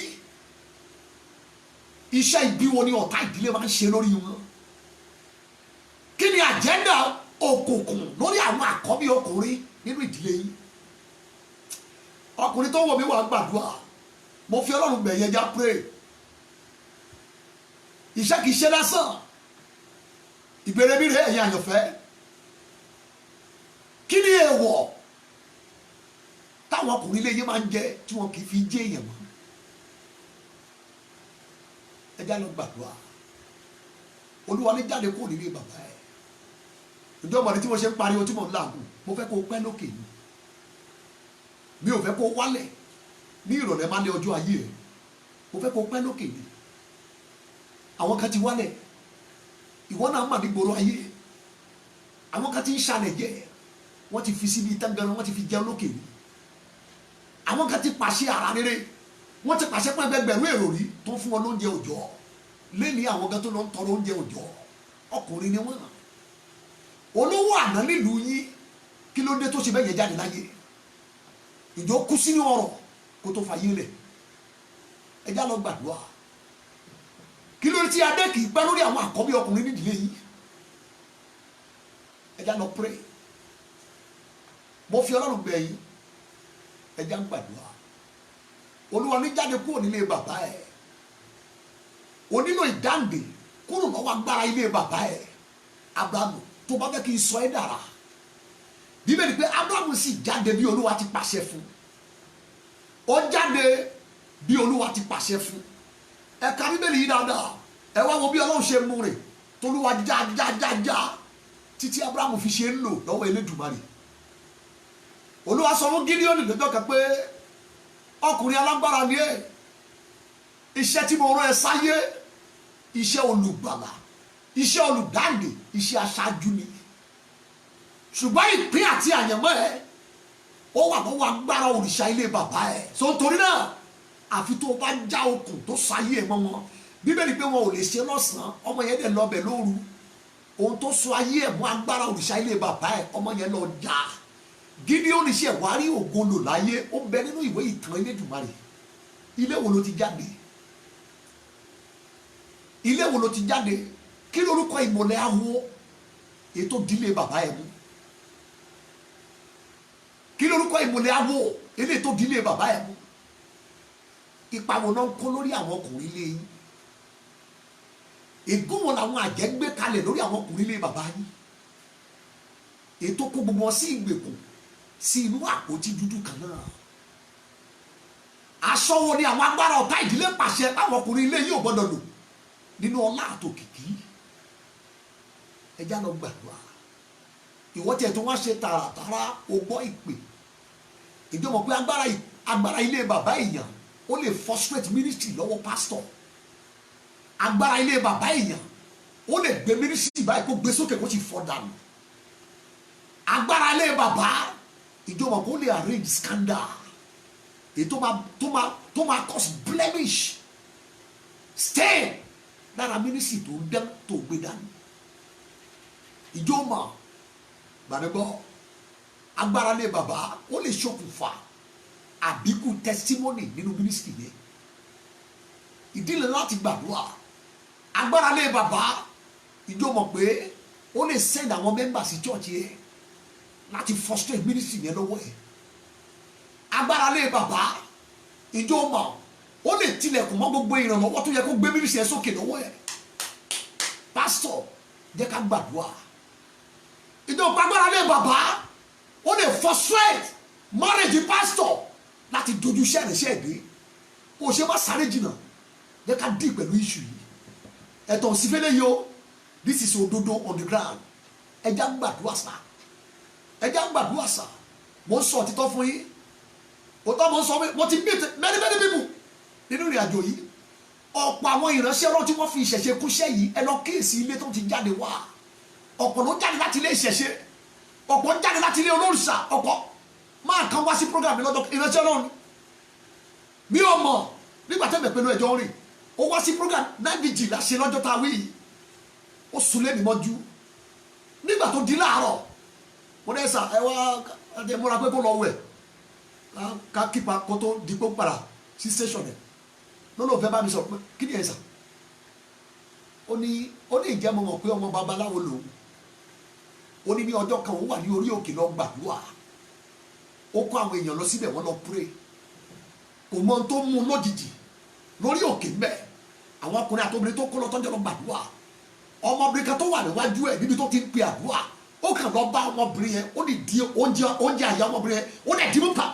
Speaker 3: iṣẹ́ ibi wo ni ọ̀tá ìdílé máa ń ṣe lórí wọn? Kí ni àjẹ́ndà òkùnkùn lórí àwọn àkọ́bí ọkùnrin nínú ìdílé yín? Ọkùnrin tó wọ̀ mí wà gbàdúrà. Mo fi Ọlọ́run gbẹ̀yẹ já pray. iṣẹ́ kìí ṣe lásán. Ìbéèrè mi rẹ̀ ẹ̀yin àyànfẹ́, kí ni èèwọ̀ táwọn ọkùnrin ilé yín máa ń jẹ tí wọn kì í fi jẹ́ èèyàn mọ́? Ẹ já lọ gbàdúrà. Olúwa ní jáde kúrò nílé bàbá ẹ̀. Ǹjẹ́ ọmọdé tí mo ṣe ń pariwo tí mo ń làágùn, mo fẹ́ kó o pẹ́ lókè ni. Mi ò fẹ́ kó o wálẹ̀ ní ìrọ̀lẹ́ máa lé ọjọ́ ayé rẹ̀. Mo fẹ́ kó o pẹ́ lókè ni. Àwọn kan ti wálẹ̀, ìwọ náà mà ní gbòòrò ayé. Àwọn kan ti ń ṣàlẹ̀ jẹ́, wọ́n ti fi síbi tángànà, wọ́n ti fi jẹun lókè ni. Àwọn kan ti pàṣẹ ara rere, wọ́n ti pàṣẹ pé ẹgbẹ̀rún èrò rí tó ń fún wọn lóúnjẹ òòjọ́. Lẹ́ni àwọn kan tó lọ ń tọrọ oúnjẹ òòjọ́, ọkùnrin ni wọ́n. Olówó àná nílùú yín, kí ló dé tó ṣe bẹ́ẹ̀ yẹn jáde láyé? Ìjọ kú sínú ọ̀rọ̀ kó tó fàyè lẹ̀. Ẹ já lọ gbàdúrà. Kí ló dé tí adé kì í pẹ́ lórí àwọn àkọ́bí ọkùnrin nídìílé yìí? Ẹ já lọ pray. Mo fi Ọlọ́run bẹ̀ yín, ẹ já gbàdúrà. Olúwa ní jáde kúrò nílé bàbá ẹ̀. O nílò ìdáǹdè kúrò lọ́wọ́ agbára ilé bàbá ẹ̀. Abrahamu, tó bá fẹ́ kí n sọ ẹ́ dára. Bíbélì pé Abrahamu sì jáde bí Olúwa ti pàṣẹ fún. Ó jáde bí Olúwa ti pàṣẹ fún. Ẹ ka Bíbélì yìí dáadáa. Ẹ wá wo bí Ọlọ́run ṣe mú rìn. Tolúwa já títí Abrahamu fi ṣe ń lò lọ́wọ́ Elédùmarè. Olúwa sọ fún Gídíónì lọ́jọ́ kan pé ọkùnrin alágbára ni ẹ́. Iṣẹ́ tí mo rán ẹ sáyé, iṣẹ́ olùgbàlà, iṣẹ́ olùdáǹdè, iṣẹ́ aṣáájú ni. Ṣùgbọ́n ìpín àti àyànmọ́ ẹ ó wà lọ́wọ́ agbára òrìṣà ilé bàbá ẹ. So nítorí náà àfi tó o bá já okùn tó sáyé ẹ mọ́ wọn. Bíbélì pé wọn ò lè ṣe lọ́sàn-án, ọmọ yẹn dẹ̀ lọ bẹ̀ lóru. Ohun tó sọ ayé ẹ mọ́ agbára òrìṣà ilé bàbá ẹ, ọmọ yẹn lọ jà. Gídíónì ṣe wárí ògo lò láyé, ó ń bẹ nínú ìwé ìtàn Elédùmarè. Ilé wo ló ti jáde? Ilé wo ló ti jáde? Kí lórúkọ ìmọ̀lẹ̀ awo ètò ìdílé bàbá ẹ mú? Kí lórúkọ ìmọ̀lẹ̀ awo ètò ìdílé bàbá ẹ mú? Ipa wo náà ń kó lórí àwọn ọkùnrin ilé yín? Ègún wọn làwọn àjẹ́ gbé kalẹ̀ lórí àwọn ọkùnrin ilé bàbá yín? Ètò kó gbogbo wọn sí ìgbèkùn, sí inú àpótí dúdú kan náà. Aṣọ wo ni àwọn agbára ọ̀tá ìdílé pàṣẹ táwọn ọkùnrin ilé yìí ò gbọdọ̀ lò nínú ọlá àtòkìkí? Ẹ já lọ gbàdúrà. Ìwọ tiẹ̀ tó wá ṣe tààràtàrà o gbọ́ ìpè. Ìjọ mọ̀ pé agbára ilé bàbá èèyàn ó lè frustrate ministry lọ́wọ́ pastor. Agbára ilé bàbá èèyàn ó lè gbé ministry báyìí kó gbé sókè kó sì fọ́ dànù. Agbára ilé bàbá ìjọ mọ̀ kó lè arrange scandal èyí tó máa cause blemish stain lára ministry tó ń dán tó gbé dání. Ìjọ mọ̀ gbàdúgbò agbára ilé bàbá ó lè ṣokùnfà àbíkú testimony nínú ministry yẹn. Ìdílé láti gbàdúrà. Agbára ilé bàbá ìjọ mọ̀ pé ó lè send àwọn members sí church yẹn láti frustrate ministry yẹn lọ́wọ́ ẹ̀. Agbára ilé bàbá ìjọ mọ̀ ó lè tilẹ̀kùn mọ́ gbogbo ìrànlọ́wọ́ tó yẹ kó gbé ministry yẹn sókè lọ́wọ́ ẹ̀. Pastor jẹ́ ká gbàdúrà. Ìjọ agbára ilé bàbá ó lè frustrate marriage pastor láti dojú iṣẹ́ rẹ̀ ṣẹ́ẹ̀dé. Ó ṣe má sáré jìnnà jẹ́ ká dì pẹ̀lú issue yìí. Ẹ̀tọ́ sífẹ́lẹ́ yìí o, this is òdodo on the ground. Ẹ já gbàdúrà sá. Ẹ já gbàdúrà sá. Mo ń sọ òtítọ́ fún yín. Òtọ́ mo ń sọ mo ti meet many people nínú ìrìn àjò yìí. Ọ̀pọ̀ àwọn ìránṣẹ́ ọlọ́run tí wọ́n fi ìṣẹ̀ṣe kúṣẹ́ yìí, ẹ lọ kíyèsí ilé tó ti jáde wá. Ọ̀pọ̀ ló jáde láti ilé ìṣẹ̀ṣe. Ọ̀pọ̀ jáde láti ilé olórìṣà. Ọ̀pọ̀ máa kan wá sí program mi lọ́dọ̀ ìránṣẹ́ ọlọ́run. Mi ò mọ̀ nígbà tẹ́lẹ̀ pẹ̀lú ẹjọ́ rìn. Ó wá sí program 9VG la ṣe lọ́jọ́ tá a wí yìí. Ó sùn lé mi mọ́jú. Nígbà tó di láàárọ̀, mo dẹ́ sà ẹ wá ẹ múra pé kó lọ wẹ̀. Ká kípa kó tó di pé ó padà sí station ẹ̀. Lọ́nà òfẹ́ bá mi sọ pé kí ni ẹ sà? Ó ní ìjẹ́ mo mọ̀ pé ọmọ babaláwo lòun. Ó ní ọjọ́ kan òun wà ní orí òkè lọ gbàdúrà. Ó kó àwọn èèyàn lọ síbẹ̀ wọ́n lọ pray. Kò mọ ohun tó mú un lójijì lórí òkè mbẹ́. àwọn ọkùnrin àtobìnrin tó kó lọ tọ́jú lọ gbàdúrà ọmọbìnrin kan tó wà níwájú ẹ̀ níbi tó ti ń pe àdúrà ó kàn lọ bá ọmọbìnrin yẹn ó lè di oúnjẹ àyà ọmọbìnrin yẹn ó lè dìbò pa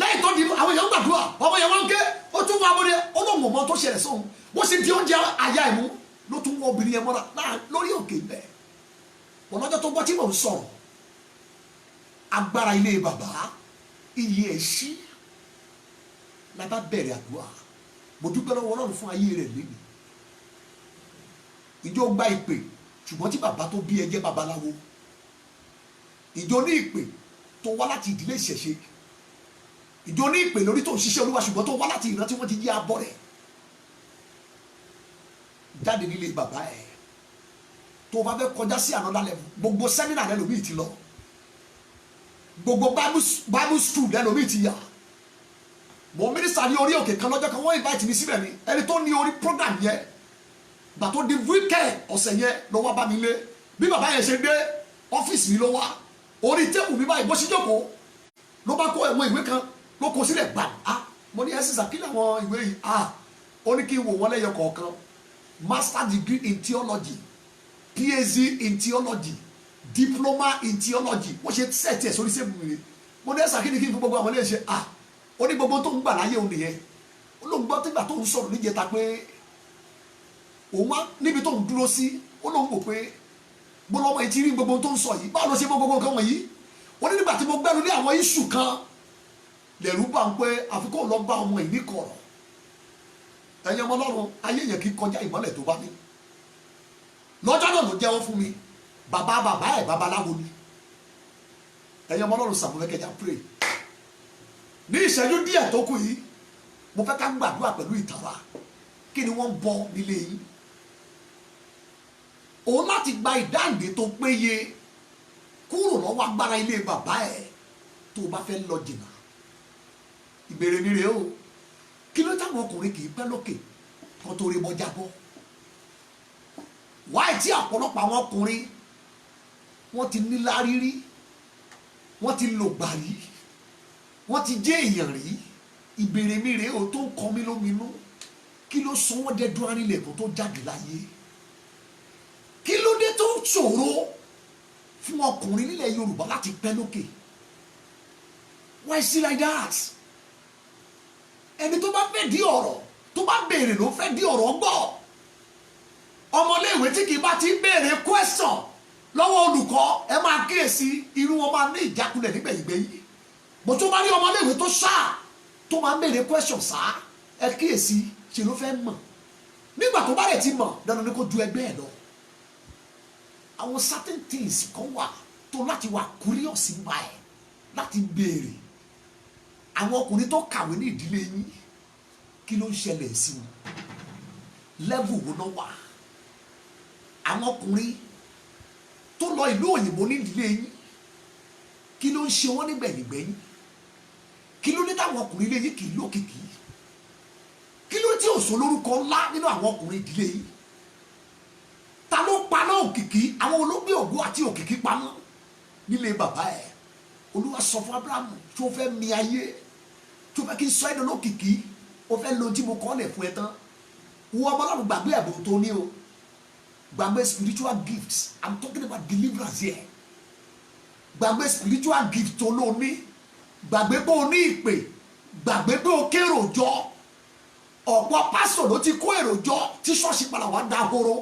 Speaker 3: lẹ́yìn tó dìbò àwọn èèyàn gbàdúrà ọmọ yẹn wọ́n ń ké ó tún wọ́n abúlé ó lóun mọ̀ tó ṣẹlẹ̀ sóhun bó ṣe di oúnjẹ àyà ẹ̀ mú ló tún wọ́n obìnrin yẹn mọ́ra lórí òkè bẹ́ẹ̀ wọ́n lọ́jọ́ tó gbọ́ tí mò ń sọ̀rọ̀ agbára ilé bàbá iye ẹ̀ ṣí lábá bẹ̀rẹ̀ àdúrà mo dúpẹ́ lọ́wọ́ Ọlọ́run fún ayé rẹ̀ lẹ́nu ìjọ gba ìpè ṣùgbọ́n tí bàbá tó bí ẹ jẹ́ babaláwo ìjọ ní ìpè tó wá láti ìdílé ìṣẹ̀ṣe ìjọ ní ìpè lórí tó ń ṣiṣẹ́ Olúwa ṣùgbọ́n tó wá láti ìran tí wọ́n ti jẹ́ abọ́ rẹ̀ jáde nílé bàbá ẹ̀ tó bá fẹ́ kọjá sí another level gbogbo sẹ́mínà rẹ̀ lómi ti lọ gbogbo bible school rẹ̀ lómi ti yà mo mínísítà ní orí òkè kan lọ́jọ́ kan wọ́n invite mi síbẹ̀ ni ẹni tó ní orí program yẹn gbà tó di weekend ọ̀sẹ̀ yẹn ló wá bá mi lé bí bàbá yẹn ṣe dé ọ́fíìsì mi ló wá orí tébù mi báyìí bó ṣe jókòó ló bá kó ẹ̀wọ̀n ìwé kan ló kó sílẹ̀ gbà mo ní ẹ̀sìn sàkílẹ̀ àwọn ìwé yìí ó ní kí n wò wọ́n lẹ́yọ kọ̀ọ̀kan master degree in theology PhD in theology diploma in theology wọ́n ṣe sẹ́ẹ̀tì ẹ̀ sórí sẹ́ẹ̀bù mi mo ní ẹ̀sìn àkíní kí n fún gbogbo àwọn ilé ṣe ó ní gbogbo tó ń gbà láyé òun nìyẹn ó lóun gbọ́ tígbà tó ń sọ̀rọ̀ níjẹta pé òun wá níbi tó ń dúró sí ó lóun wò pé gbọ́dọ̀ ọmọ ìtìrí gbogbo tó ń sọ yìí báwo ló ṣe mọ gbogbo nǹkan wọ̀nyí ó ní nígbà tí mo gbẹ́nu lé àwọn iṣu kan lẹ̀rú bá ń pé àfikún lọ bá ọmọ yìí ní kọ̀rọ̀ ẹ̀yin ọmọ Ọlọ́run ayé yẹn kí kọjá ìmọ́lẹ̀ tó bá ní lọ́jọ́ náà ló jẹ́wọ́ fún mi bàbá ẹ̀ babaláwo ni ẹ̀yin ọmọ Ọlọ́run sàmúlẹ́kẹjà pray ní ìṣẹ́jú díẹ̀ tó kù yìí mo fẹ́ ká gbàdúrà pẹ̀lú ìtara kí ni wọ́n ń bọ nílé yìí òun láti gba ìdáǹdè tó péye kúrò lọ́wọ́ agbára ilé bàbá ẹ̀ tó o bá fẹ́ lọ jìnnà ìbéèrè mi rèé o kí ló táwọn ọkùnrin kì í pẹ́ lókè kan tó rí bọ́jà bọ́ wáyé tí ọ̀pọ̀lọpọ̀ àwọn ọkùnrin wọ́n ti níláárí rí wọ́n ti lògbà rí wọ́n ti jẹ́ èèyàn rí ìbéèrè mi rèé o tó ń kọ mí lóminú kí ló sọ wọ́n dẹ́dún arílẹ̀ kó tó jáde láyé kí ló dé tó ṣòro fún ọkùnrin nílẹ̀ Yorùbá láti pẹ́ lókè why is it like that ẹni tó bá fẹ́ di ọ̀rọ̀ tó bá béèrè ló fẹ́ di ọ̀rọ̀ gbọ́ ọmọléèwé tí kì í bá ti béèrè question lọ́wọ́ olùkọ́ ẹ máa kíyèsí irú wọn máa ní ìjákulẹ̀ nígbẹ̀yìngbẹ̀yìn bó tó bá rí ọmọléèwé tó ṣáà tó máa ń béèrè question sáà ẹ kíyèsí ṣe ló fẹ́ mọ̀ nígbà tó bá rẹ̀ ti mọ̀ dandan ni kó ju ẹgbẹ́ ẹ̀ lọ àwọn certain things kan wà tó láti wà curious nípa ẹ̀ láti béèrè àwọn ọkùnrin tó kàwé ní ìdílé yín kí ló ń ṣẹlẹ̀ sí wọn level wo náà wà àwọn ọkùnrin tó lọ ìlú òyìnbó ní ìdílé yín kí ló ń ṣe wọ́n nígbẹ̀yìngbẹ̀yìn kí ló dé táwọn ọkùnrin ilé yín kì í lókìkí kí ló tí ò sọ lórúkọ ńlá nínú àwọn ọkùnrin ìdílé yìí ta ló paná òkìkí àwọn olóògbé ògo àti òkìkí paná nílé bàbá ẹ̀ Olúwa sọ fún Abrahamu tí ó fẹ́ mi ayé tí ó fẹ́ kí n sọ ẹ́ lókìkí ó fẹ́ lo tí mo kọ́ lẹ̀ fún ẹ tán wọ́n ọmọ náà gbàgbé ẹ̀bùn tó ní o gbàgbé spiritual gifts I'm talking about deliverance here gbàgbé spiritual gift tó ló ní gbàgbé pé o ní ìpè gbàgbé pé o kérò jọ ọ̀pọ̀ pásítọ̀ ló ti kó èrò jọ tí ṣọ́ọ̀ṣì padà wá dahoro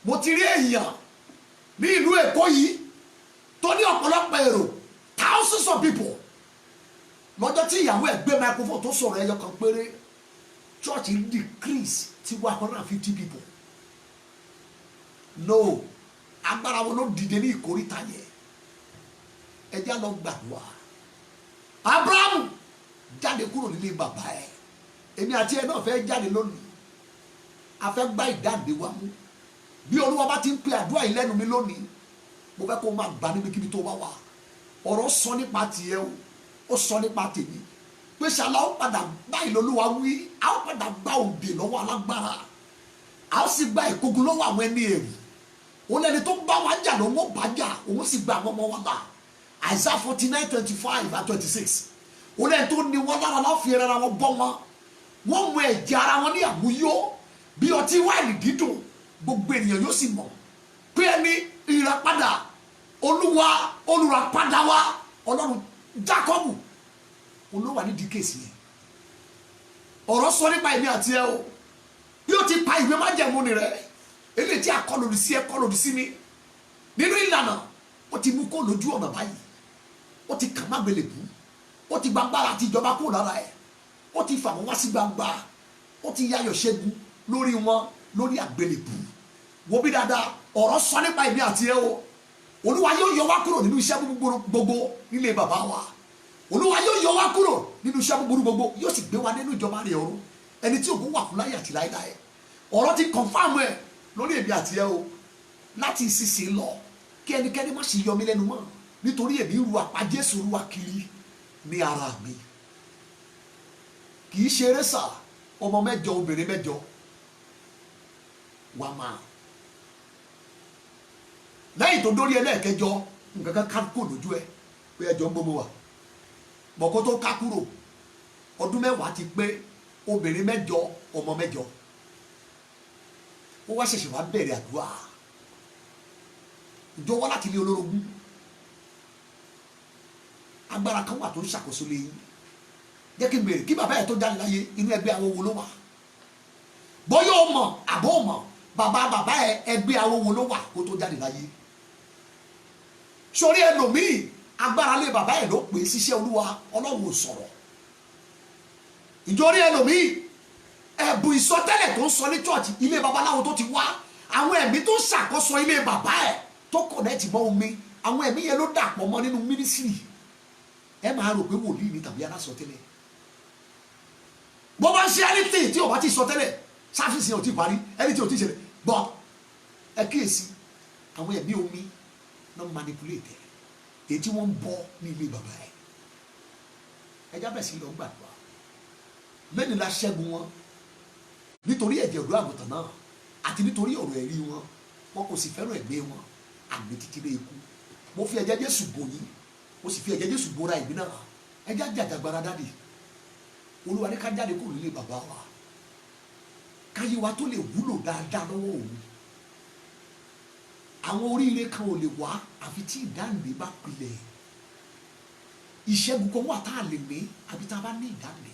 Speaker 3: mo ti rí èèyàn ní ìlú Èkó yìí tó ní ọ̀pọ̀lọpọ̀ èrò thousands of people lọ́jọ́ tí ìyàwó ẹ̀ gbé microphone tó sọ̀rọ̀ ẹyọ kan péré church decrease ti 150 people no agbára wọn ló dìde ní ìkórìtà yẹn ẹjẹ́ lọ gbàdúrà Abrahamu jáde kúrò nílé bàbá ẹ̀ èmi àti ẹ náà fẹ́ jáde lónìí a fẹ́ gbá ìdáǹdè wa mú bí Olúwa bá ti ń pe àdúrà yìí lẹ́nu mi lónìí mo fẹ́ kó máa gbà níbikíbi tó bá wà ọ̀rọ̀ sọ nípa tiẹ̀ o ó sọ nípa tèmi pé ṣàlá ó padà báyìí lọ́lúwa wí a ó padà gba òǹdè lọ́wọ́ alágbára a ó sì gba ìkógun lọ́wọ́ àwọn ẹni èrù òun lẹni tó bá wa jà ló ń bá jà òun sì gba àwọn ọmọ wa là Isaiah 49:25 and 26 òun lẹni tó ní wọn lára láfi ẹran wọn bọ́ wọn wọ́n mu ẹ̀jẹ̀ ara wọn ní àmúyó bí ọtí wáìnì dídùn, gbogbo ènìyàn yóò sì mọ̀ pé ẹni ìràpadà Olúwa olùràpadà wa Ọlọ́run Jákọ́bù olówà ní dìkèsì yẹn. Ọ̀rọ̀ sọ nípa èmi àti ẹ o, bí ó ti pa ìwé májẹ̀mú ni rẹ̀ eléyìí tí a kọ lòdì sí ẹ kọ lòdì sí mi nínú ìlànà, ó ti mú kó lójú ọ̀nà báyìí, ó ti kàn má gbélébùú, ó ti gbàgbára àti ìjọba kúrò lára ẹ̀, ó ti fà wọ́n wá sí gbangba, ó ti yáyọ̀ ṣẹ́gun lórí wọn lórí àgbélébùú. Wo bí dáadáa, ọ̀rọ̀ sọ nípa èmi àti ẹ o, Olúwa yóò yọ wá kúrò nínú iṣẹ́ búburú gbogbo nílé bàbá wa. Olúwa yóò yọ wá kúrò nínú iṣẹ́ búburú gbogbo, yóò sì gbé wa nínú ìjọba rẹ̀ ọ̀run, ẹni tí ògùn wà fún láyé àti láéláé. Ọ̀rọ̀ ti kọ̀nfàmù ẹ̀ lórí èmi àti ẹ o, láti ìsinsìnyí lọ kí ẹnikẹ́ni má ṣe yọ mí lẹ́nu mọ́, nítorí èmi ru àpá Jésù Olúwa kiri ní ara mi. Kì í ṣe eré sà, ọmọ 8 obìnrin 8 wà máa. Lẹ́yìn tó dórí ẹlẹ́ẹ̀kẹjọ nǹkan kan ká kó lójú ẹ pé ẹjọ́ ń gbómo wà, bọ̀kọ́ tó ká kúrò ọdún 10 ti pé, obìnrin 8 ọmọ 8. Ó wá ṣẹ̀ṣẹ̀ wá bẹ̀rẹ̀ àdúrà, ìjọ wá láti ilé olórogún, agbára kan wà tó ń ṣàkóso lẹ́yìn. Jẹ́ kí n bèrè, kí bàbá ẹ̀ tó jáde láyé inú ẹgbẹ́ awo wo ló wà? Bóyá o mọ̀ àbó o mọ̀, bàbá ẹ̀ ẹgbẹ́ awo wo ló wà kó tó jáde láyé? Sórí ẹlòmíì agbára lé bàbá ẹ̀ ló pè é síṣẹ́ Olúwa, Ọlọ́run ò sọ̀rọ̀. Ìjọ́rí ẹlòmíì ẹ̀bùn ìsọtẹ́lẹ̀ tó ń sọ ní chọ́ọ̀chì ilé babaláwo tó ti wá, àwọn ẹ̀mí tó ń ṣàkóso ilé bàbá ẹ̀ tó kọ̀nẹ́ẹ̀tì mọ́ omi, àwọn ẹ̀mí yẹn ló dàpọ̀ mọ́ nínú mínísírì. Ẹ máa rò pé wòlíì ni tàbí alásọtẹ́lẹ̀. Bó bá ń ṣe anything tí o bá ti sọtẹ́lẹ̀, sáfìsì ò ti parí, ẹni tí o ti ṣẹlẹ̀ gbọ́. Ẹ kíyèsí, àwọn ẹ̀mí omi náà manipulate èyí tí wọ́n ń bọ́ ní ilé bàbá ẹ̀. Ẹ jábẹ̀ sí lọ gbàdúrà, mẹ́rin la ṣẹ́gun wọn nítorí ẹ̀jẹ̀ ọ̀dọ́ àgùntàn náà àti nítorí ọ̀rọ̀ ẹ̀rí wọn, wọn kò sì fẹ́ràn ẹ̀gbẹ́ wọn àmì títí dé ikú. Mo fi ẹ̀jẹ̀ Jésù bò yín, mo sì fi ẹ̀jẹ̀ Jésù bóra ìgbín náà. Ẹjẹ́ àjàjàgbara dáàdì, Olúwa ní ká jáde kúrò nílé bàbá wa, káyé wa tó lè wúlò dáadáa lọ́wọ́ òun. Àwọn oríire kan ò lè wá àfi tí ìdáǹdè bá pilẹ̀. Ìṣẹ́gun kan wà tá a lè ní àbí tá a bá ní ìdáǹdè.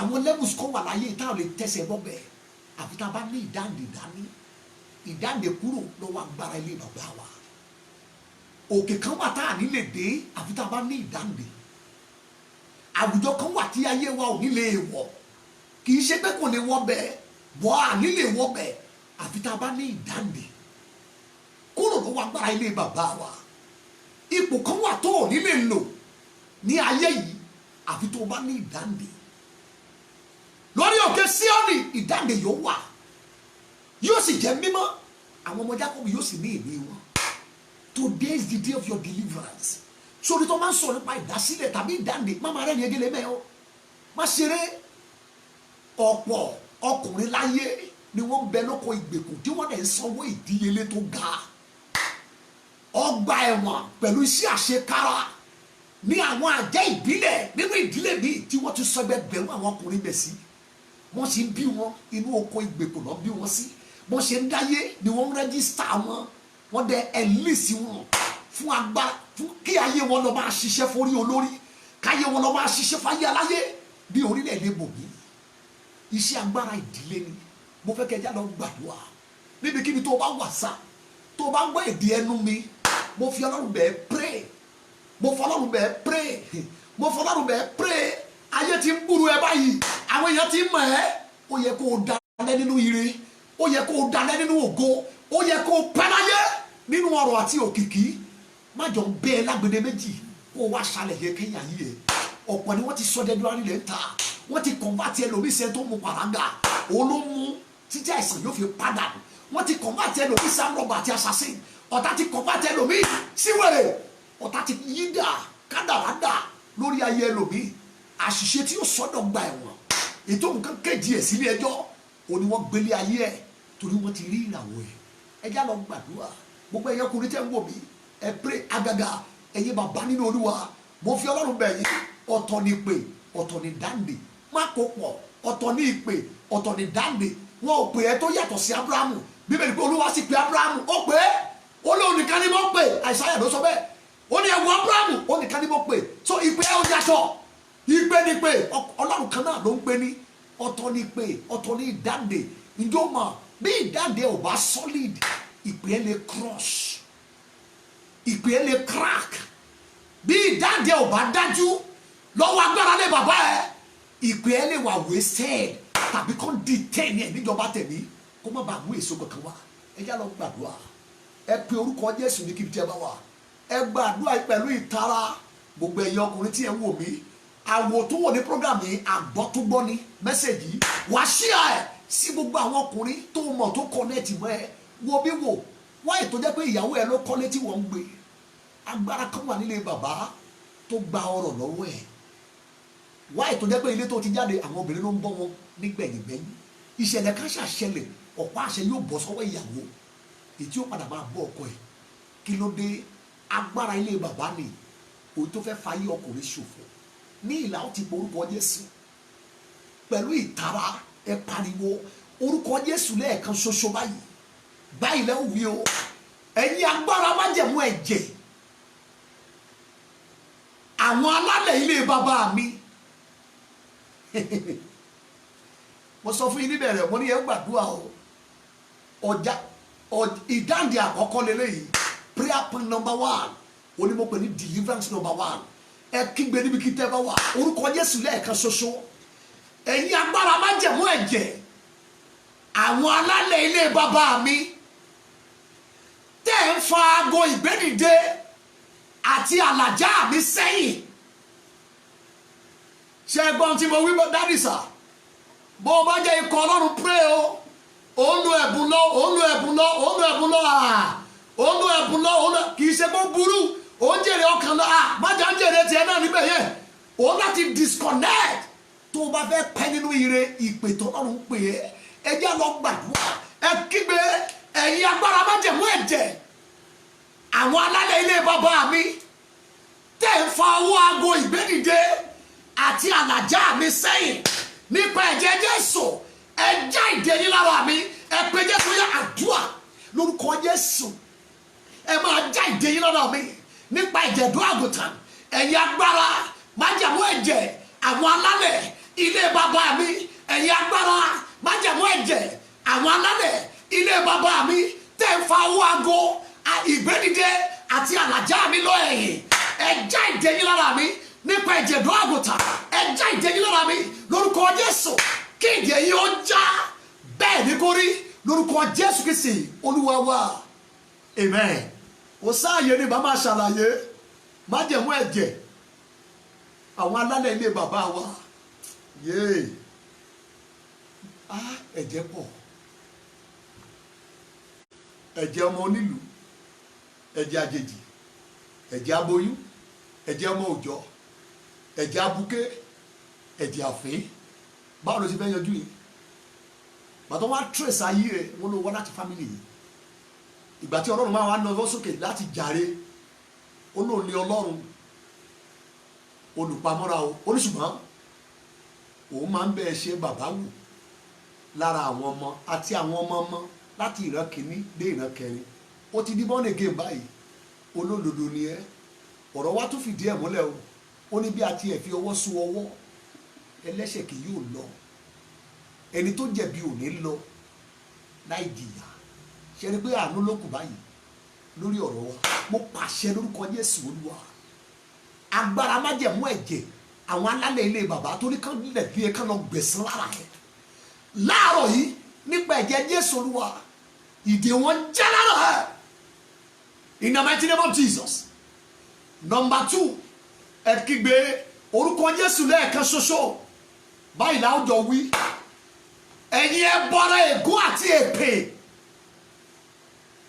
Speaker 3: Àwọn levels kan wà láyé tá a lè tẹ̀sẹ̀ bọ́bẹ̀ àfi tá a bá ní ìdáǹdè dání. Ìdáǹdè kúrò lọ́wọ́ agbára ilé bàbá wa. Òkè kan wà tá a ní lè dé àfi tá a bá ní ìdáǹdè. Àwùjọ kan wà tí ayé wa ò ní lè wọ̀, kì í ṣe pé kò lè wọ̀ bẹ́ẹ̀, bọ́ à ní lè wọ̀ bẹ́ẹ̀ àfi tá a bá ní ìdáǹdè kúrò lọ́wọ́ agbára ilé bàbá wa. Ipò kan wà tó ò ní lè lò ní ayé yìí àfi tó o bá ní ìdáǹdè. Lórí òkè Síónì ìdáǹdè yóò wà, yóò sì jẹ́ mímọ́, àwọn ọmọ Jákọ́bù yóò sì ní ìní wọn. Today is the day of your deliverance. Sórí tó máa ń sọ nípa ìdásílẹ̀ tàbí ìdáǹdè, má máa rẹ́ ní egéle mẹ́ o, má ṣeré. Ọ̀pọ̀ ọkùnrin láyé ni wọ́n ń bẹ lóko ìgbèkùn tí wọ́n dẹ̀ ń sanwó ìdíyelé tó ga. Ọgbà ẹ̀wọ̀n pẹ̀lú iṣẹ́ àṣekára ní àwọn àjẹ́ ìbílẹ̀ nínú ìdílé mi tí wọ́n ti sọ ẹgbẹ̀rún àwọn ọkùnrin bẹ̀ sí. Wọ́n sì ń bí wọn inú oko ìgbèkùn náà bí wọn sí. Wọ́n ṣe ń dáyé ni wọ́n ń rẹ́gísítà wọn, wọ́n dẹ̀ ẹ̀lísì wọn fún agbára, fún kí ayé wọn lọ máa ṣiṣẹ́ forí olórí, káyé wọn lọ máa ṣiṣẹ́ fáyé aláyé bí orílẹ̀-èdè bòmí. Iṣẹ́ agbára ìdílé ni. Mo fẹ́ kẹjá lọ gbàdúrà níbikíbi tó bá wà sá, tó bá gbọ́ èdè ẹnu mi, mo fi Ọlọ́run bẹ́ẹ̀ pray, mo fi Ọlọ́run bẹ́ẹ̀ pray, mo fi Ọlọ́run bẹ́ẹ̀ pray. Ayé ti ń búrú ẹ báyìí, àwọn èèyàn ti ń mọ̀ ẹ́. Ó yẹ kó o dalẹ̀ nínú ire, ó yẹ kó o dalẹ̀ nínú ògo, ó yẹ kó o pẹ́ láyé nínú ọrọ̀ àti òkìkí. Má jọ ń bẹ ẹ lágbèdè méjì kó o wá ṣàlẹ̀ yẹ kéèyàn yìí ẹ. Ọ̀pọ̀ ni wọ́n ti sọ dẹ́dúrà nílẹ̀ ń ta, wọ́n ti convert ẹlòmíì sẹ́ tó mu pàrágà, òun ló mú títí àìsàn yóò fi padà. Wọ́n ti convert ẹlòmíì sí àrọ̀bà àti assassin, ọ̀tá ti convert ẹlòmíì sí wèrè, ọ̀tá ti yídà kádàrádà lórí ayé ẹlòmíì. Àṣìṣe tí ó sọ́dọ̀ gba ẹ̀wọ̀n, ètò nǹkan kejì ẹ̀ sílé ẹjọ́, òun ni wọ́n gbélé ayé ẹ̀ torí wọ́n ti rí ìràwọ̀ ẹ̀. Ẹ já lọ gbàdúrà, gbogbo ẹ̀yẹ ọkùnrin tẹ́ ń wò mí, ẹ pray agaga ẹ̀yin bàbá nínú Olúwa. Mo fi Ọlọ́run bẹ̀ yín, ọ̀tọ̀ ni pé ọ̀tọ̀ ni dáǹdè, má kó pọ̀ ọ̀tọ̀ ní ìpè ọ̀tọ̀ ní dáǹdè. Wọn ò pè ẹ́ tó yàtọ̀ sí Ábúráhámù. Bíbélì pé Olúwa sì pè Ábúráhámù, ó pè é, ó lóun nìkan ni mo pè. Àìsáyà ló sọ bẹ́ẹ̀, ó ní ẹ wo Ábúráhámù, ó nìkan ni mo pè. So ìpè ẹ ó yàtọ̀, ìpè ni pé Ọlọ́run kan náà ló ń pè ní, ọ̀tọ̀ ní ìpè ọ̀tọ̀ ní ìdáǹdè. Ǹjọ́ mọ̀ bí ìdáǹdè ò bá solid, ìpè ẹ lè cross, ìpè ẹ lè crack. Bí ìdáǹdè ò bá dájú lọ́wọ́ agbára lé bàbá ẹ, ìpè ẹ lè wà wasted tàbí kàn detain ẹ níjọba tẹ̀mí kó má bàa mú èso kankan wá. Ẹ já lọ gbàdúrà, ẹ pe orúkọ Jésù ní kíbi tí ẹ bá wà, ẹ gbàdúrà pẹ̀lú ìtara. Gbogbo ẹ̀yin ọkùnrin tí ẹ ń wò mí, àwò tó wò ní program yìí, àgbọ́ tó gbọ́ ní mẹ́sẹ̀gì yìí, wà á ṣíà ẹ̀ sí gbogbo àwọn ọkùnrin tó mọ̀ tó connect mọ́ ẹ. Wo bí wò wáyé tó jẹ́ pé ìyàwó ẹ ló kọ́lé tí wọ́n ń gbé, agbára kan wà nílé bàbá tó gba ọrọ̀ lọ́wọ́ ẹ̀. Wáyé tó jẹ́ pé ilé tó ti jáde àwọn obìnrin ló ń bọ́ wọn nígbẹ̀yìngbẹ̀yìn. Ìṣẹ̀lẹ̀ kan ṣàṣẹlẹ̀, ọ̀pá àṣẹ yóò bọ́ sọ́wọ́ ìyàwó èyí tí ó padà máa bọ́ ọkọ ẹ̀. Kí ló dé? Agbára ilé bàbá ni òun tó fẹ́ fayé ọkùnrin ṣòfò. Ní ìlà ó ti pọ orúkọ Jésù pẹ̀lú ìtara, ẹ pariwo orúkọ Jésù lẹ́ẹ̀kan ṣoṣo báyìí. Báyìí lẹ́wọ̀ wí o, ẹ̀yin agbára májẹ̀mú ẹ̀jẹ̀, àwọn alálẹ̀ ilé bàbá mi. Mo sọ fún yín níbẹ̀rẹ̀, mo ní ẹ gbàdúrà o. Ìdáǹdè àkọ́kọ́ lélẹ́yìí, prayer point number 1, onímọ̀pẹ̀ ní deliverance number 1. Ẹ kígbe níbi kí tẹ́ bá wà, orúkọ Jésù lẹ́ẹ̀kan ṣoṣo. Ẹ̀yin agbára májẹ̀mú ẹ̀jẹ̀, àwọn alálẹ̀ ilé bàbá mi tẹ́ ń fa aago ìgbédìde àti àlàjá mi sẹ́yìn. Ṣé ẹgbọ́n tí mo wí bọ́ dádì sà? Bó o bá jẹ́ ikọ̀ Ọlọ́run pray o, ó ń lo ẹ̀bùn lọ, ó ń lo ẹ̀bùn lọ, ó ń lo ẹ̀bùn lọ, ó ń lo ẹ̀bùn lọ, kì í ṣe pé burú, ó ń jèrè ọkàn lọ, májà ń jèrè tiẹ̀ náà níbẹ̀ yẹn. Ó láti disconnect tó o bá fẹ́ pẹ́ nínú ire ìpè tó Ọlọ́run pè é. Ẹ jẹ́ lọ gbàdúrà, ẹ kígbe ẹ̀yin agbára májẹ̀mú ẹ̀jẹ̀, àwọn alálẹ̀ ilé bàbá mi tẹ́ ń fa owó aago ìgbédìde àti àlàjá mi sẹ́yìn nípa ẹ̀jẹ̀ Jésù. Ẹ já ìdè yín lára mi, ẹ pe Jésù yá àdúrà lórúkọ Jésù. Ẹ máa já ìdè yín lára mi nípa ẹ̀jẹ̀ dùn àgùntàn. Ẹ̀yin agbára májẹ̀mú ẹ̀jẹ̀, àwọn alálẹ̀ ilé bàbá mi, ẹ̀yin agbára májẹ̀mú ẹ̀jẹ̀, àwọn alálẹ̀ ilé bàbá mi tẹ́ ń fa owó aago ìgbédìde àti àlàjá mi lọ ẹ̀yìn. Ẹ já ìdè yín lára mi nípa ẹ̀jẹ̀ dùn àgùntàn. Ẹ já ìdè yín lára mi lórúkọ Jésù. Kí ìdè yín ó já, bẹ́ẹ̀ ni kó rí lórúkọ Jésù Kristi Olúwa wa. Amen. Ó sáàyè ni bá máa ṣàlàyé májẹ̀mú ẹ̀jẹ̀ àwọn alálẹ̀ ilé bàbá wa. Yéè, ẹ̀jẹ̀ pọ̀. Ẹ̀jẹ̀ ọmọ onílùú, ẹ̀jẹ̀ àjèjì, ẹ̀jẹ̀ aboyún, ẹ̀jẹ̀ ọmọ òòjọ́, ẹ̀jẹ̀ abuké, ẹ̀jẹ̀ àfín. Báwo ló ti fẹ́ yanjú yìí? Bàtọ́ wá trace ayé rẹ̀, wọ́n ló wá láti family yìí. Ìgbà tí Ọlọ́run máa wá náwó sókè láti jàre, ó lóun ní Ọlọ́run olùpamọ́ra o. Ó ní ṣùgbọ́n òun máa ń bẹ́ẹ̀ ṣe bàbá wù lára àwọn ọmọ àti àwọn ọmọ ọmọ láti ìran kìíní dé ìran kẹrin. Ó ti di born again báyìí, olódodo ni ẹ́. Ọ̀rọ̀ wa tún fìdí ẹ̀ múlẹ̀ o. Ó ní bí a ti ẹ̀ fi ọwọ́ sún ọwọ́, ẹlẹ́ṣẹ̀ kì yóò lọ, ẹni tó jẹ̀bi ò ní lọ láì jìyà. Ṣe ni pé àánú ló kù báyìí lórí ọ̀rọ̀ wa. Mo pàṣẹ lórúkọ Jésù Olúwa, agbára májẹ̀mú ẹ̀jẹ̀ àwọn alálẹ̀ ilé bàbá tó ní kán lẹ̀ bí ẹ kán lọ gbẹ̀san lára ẹ̀ láàárọ̀ yìí nípa ẹ̀jẹ̀ Jésù Olúwa. Ìdè wọn já lára ẹ̀ in the mighty name of Jesus. Number 2, ẹ kígbe orúkọ Jésù lẹ́ẹ̀kan ṣoṣo. Báyìí láwùjọ wí, ẹ̀yin ẹ bọ́ra ègún àti èpè.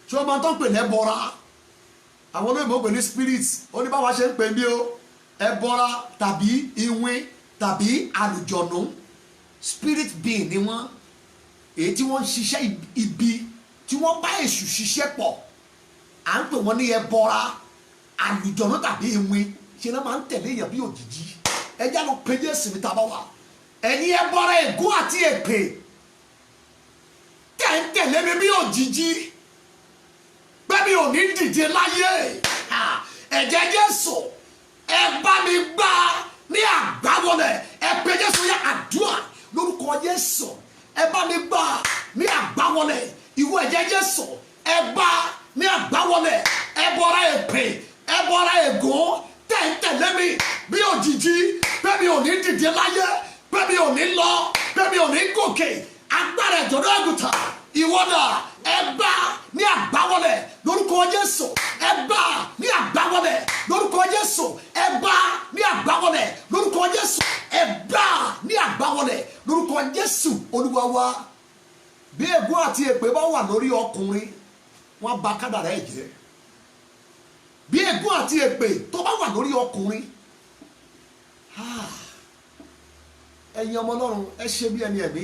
Speaker 3: Ṣé o máa tán pè lẹ́bọra? Àwọn olóyìnbó pè ní spirit. Ó ní báwa ṣe ń pè bí o, ẹbọra tàbí iwin tàbí àlùjọ̀nù. Spirit being ni wọ́n, èyí tí wọ́n ń ṣiṣẹ́ ibi, tí wọ́n bá èṣù ṣiṣẹ́ pọ̀. À ń pè wọ́n ní ẹbọra, àlùjọ̀nù tàbí iwin. Ṣé náà máa ń tẹ̀lé èèyàn bí òjìji? Ẹ já lọ pe Jésù mi tá bá wà. ẹ̀yin ẹbọra ègún àti èpè tẹ̀ ń tẹ̀lé mi bí òjijì pé mi ò ní dìde láyé ẹ̀jẹ̀ Jésù ẹ bá mi gbà ní àgbáwọlẹ̀ ẹ pé Jésù yá àdúrà lórúkọ Jésù ẹ bá mi gbà ní àgbáwọlẹ̀ ìwọ ẹ̀jẹ̀ Jésù ẹ bá ní àgbáwọlẹ̀ ẹ bọra èpè ẹ bọra ègún tẹ̀ ń tẹ̀lé mi bí òjijì pé mi ò ní dìde láyé pé mi ò ní lọ pé mi ò ní gòkè agbára ìjọba àgùntàn ìwọ́dà ẹ bá ní àgbáwọlẹ̀ lórúkọ Jésù ẹ bá ní àgbáwọlẹ̀ lórúkọ Jésù ẹ bá ní àgbáwọlẹ̀ lórúkọ Jésù ẹ bá ní àgbáwọlẹ̀ lórúkọ Jésù Olúwa wa. Bí ègún àti èpè bá wà lórí ọkùnrin wọ́n bà kádàrá ẹ̀ jẹ́. Bí ègún àti èpè tó bá wà lórí ọkùnrin ẹ̀yin ọmọ Ọlọ́run ẹ ṣe bí ẹni ẹ̀mí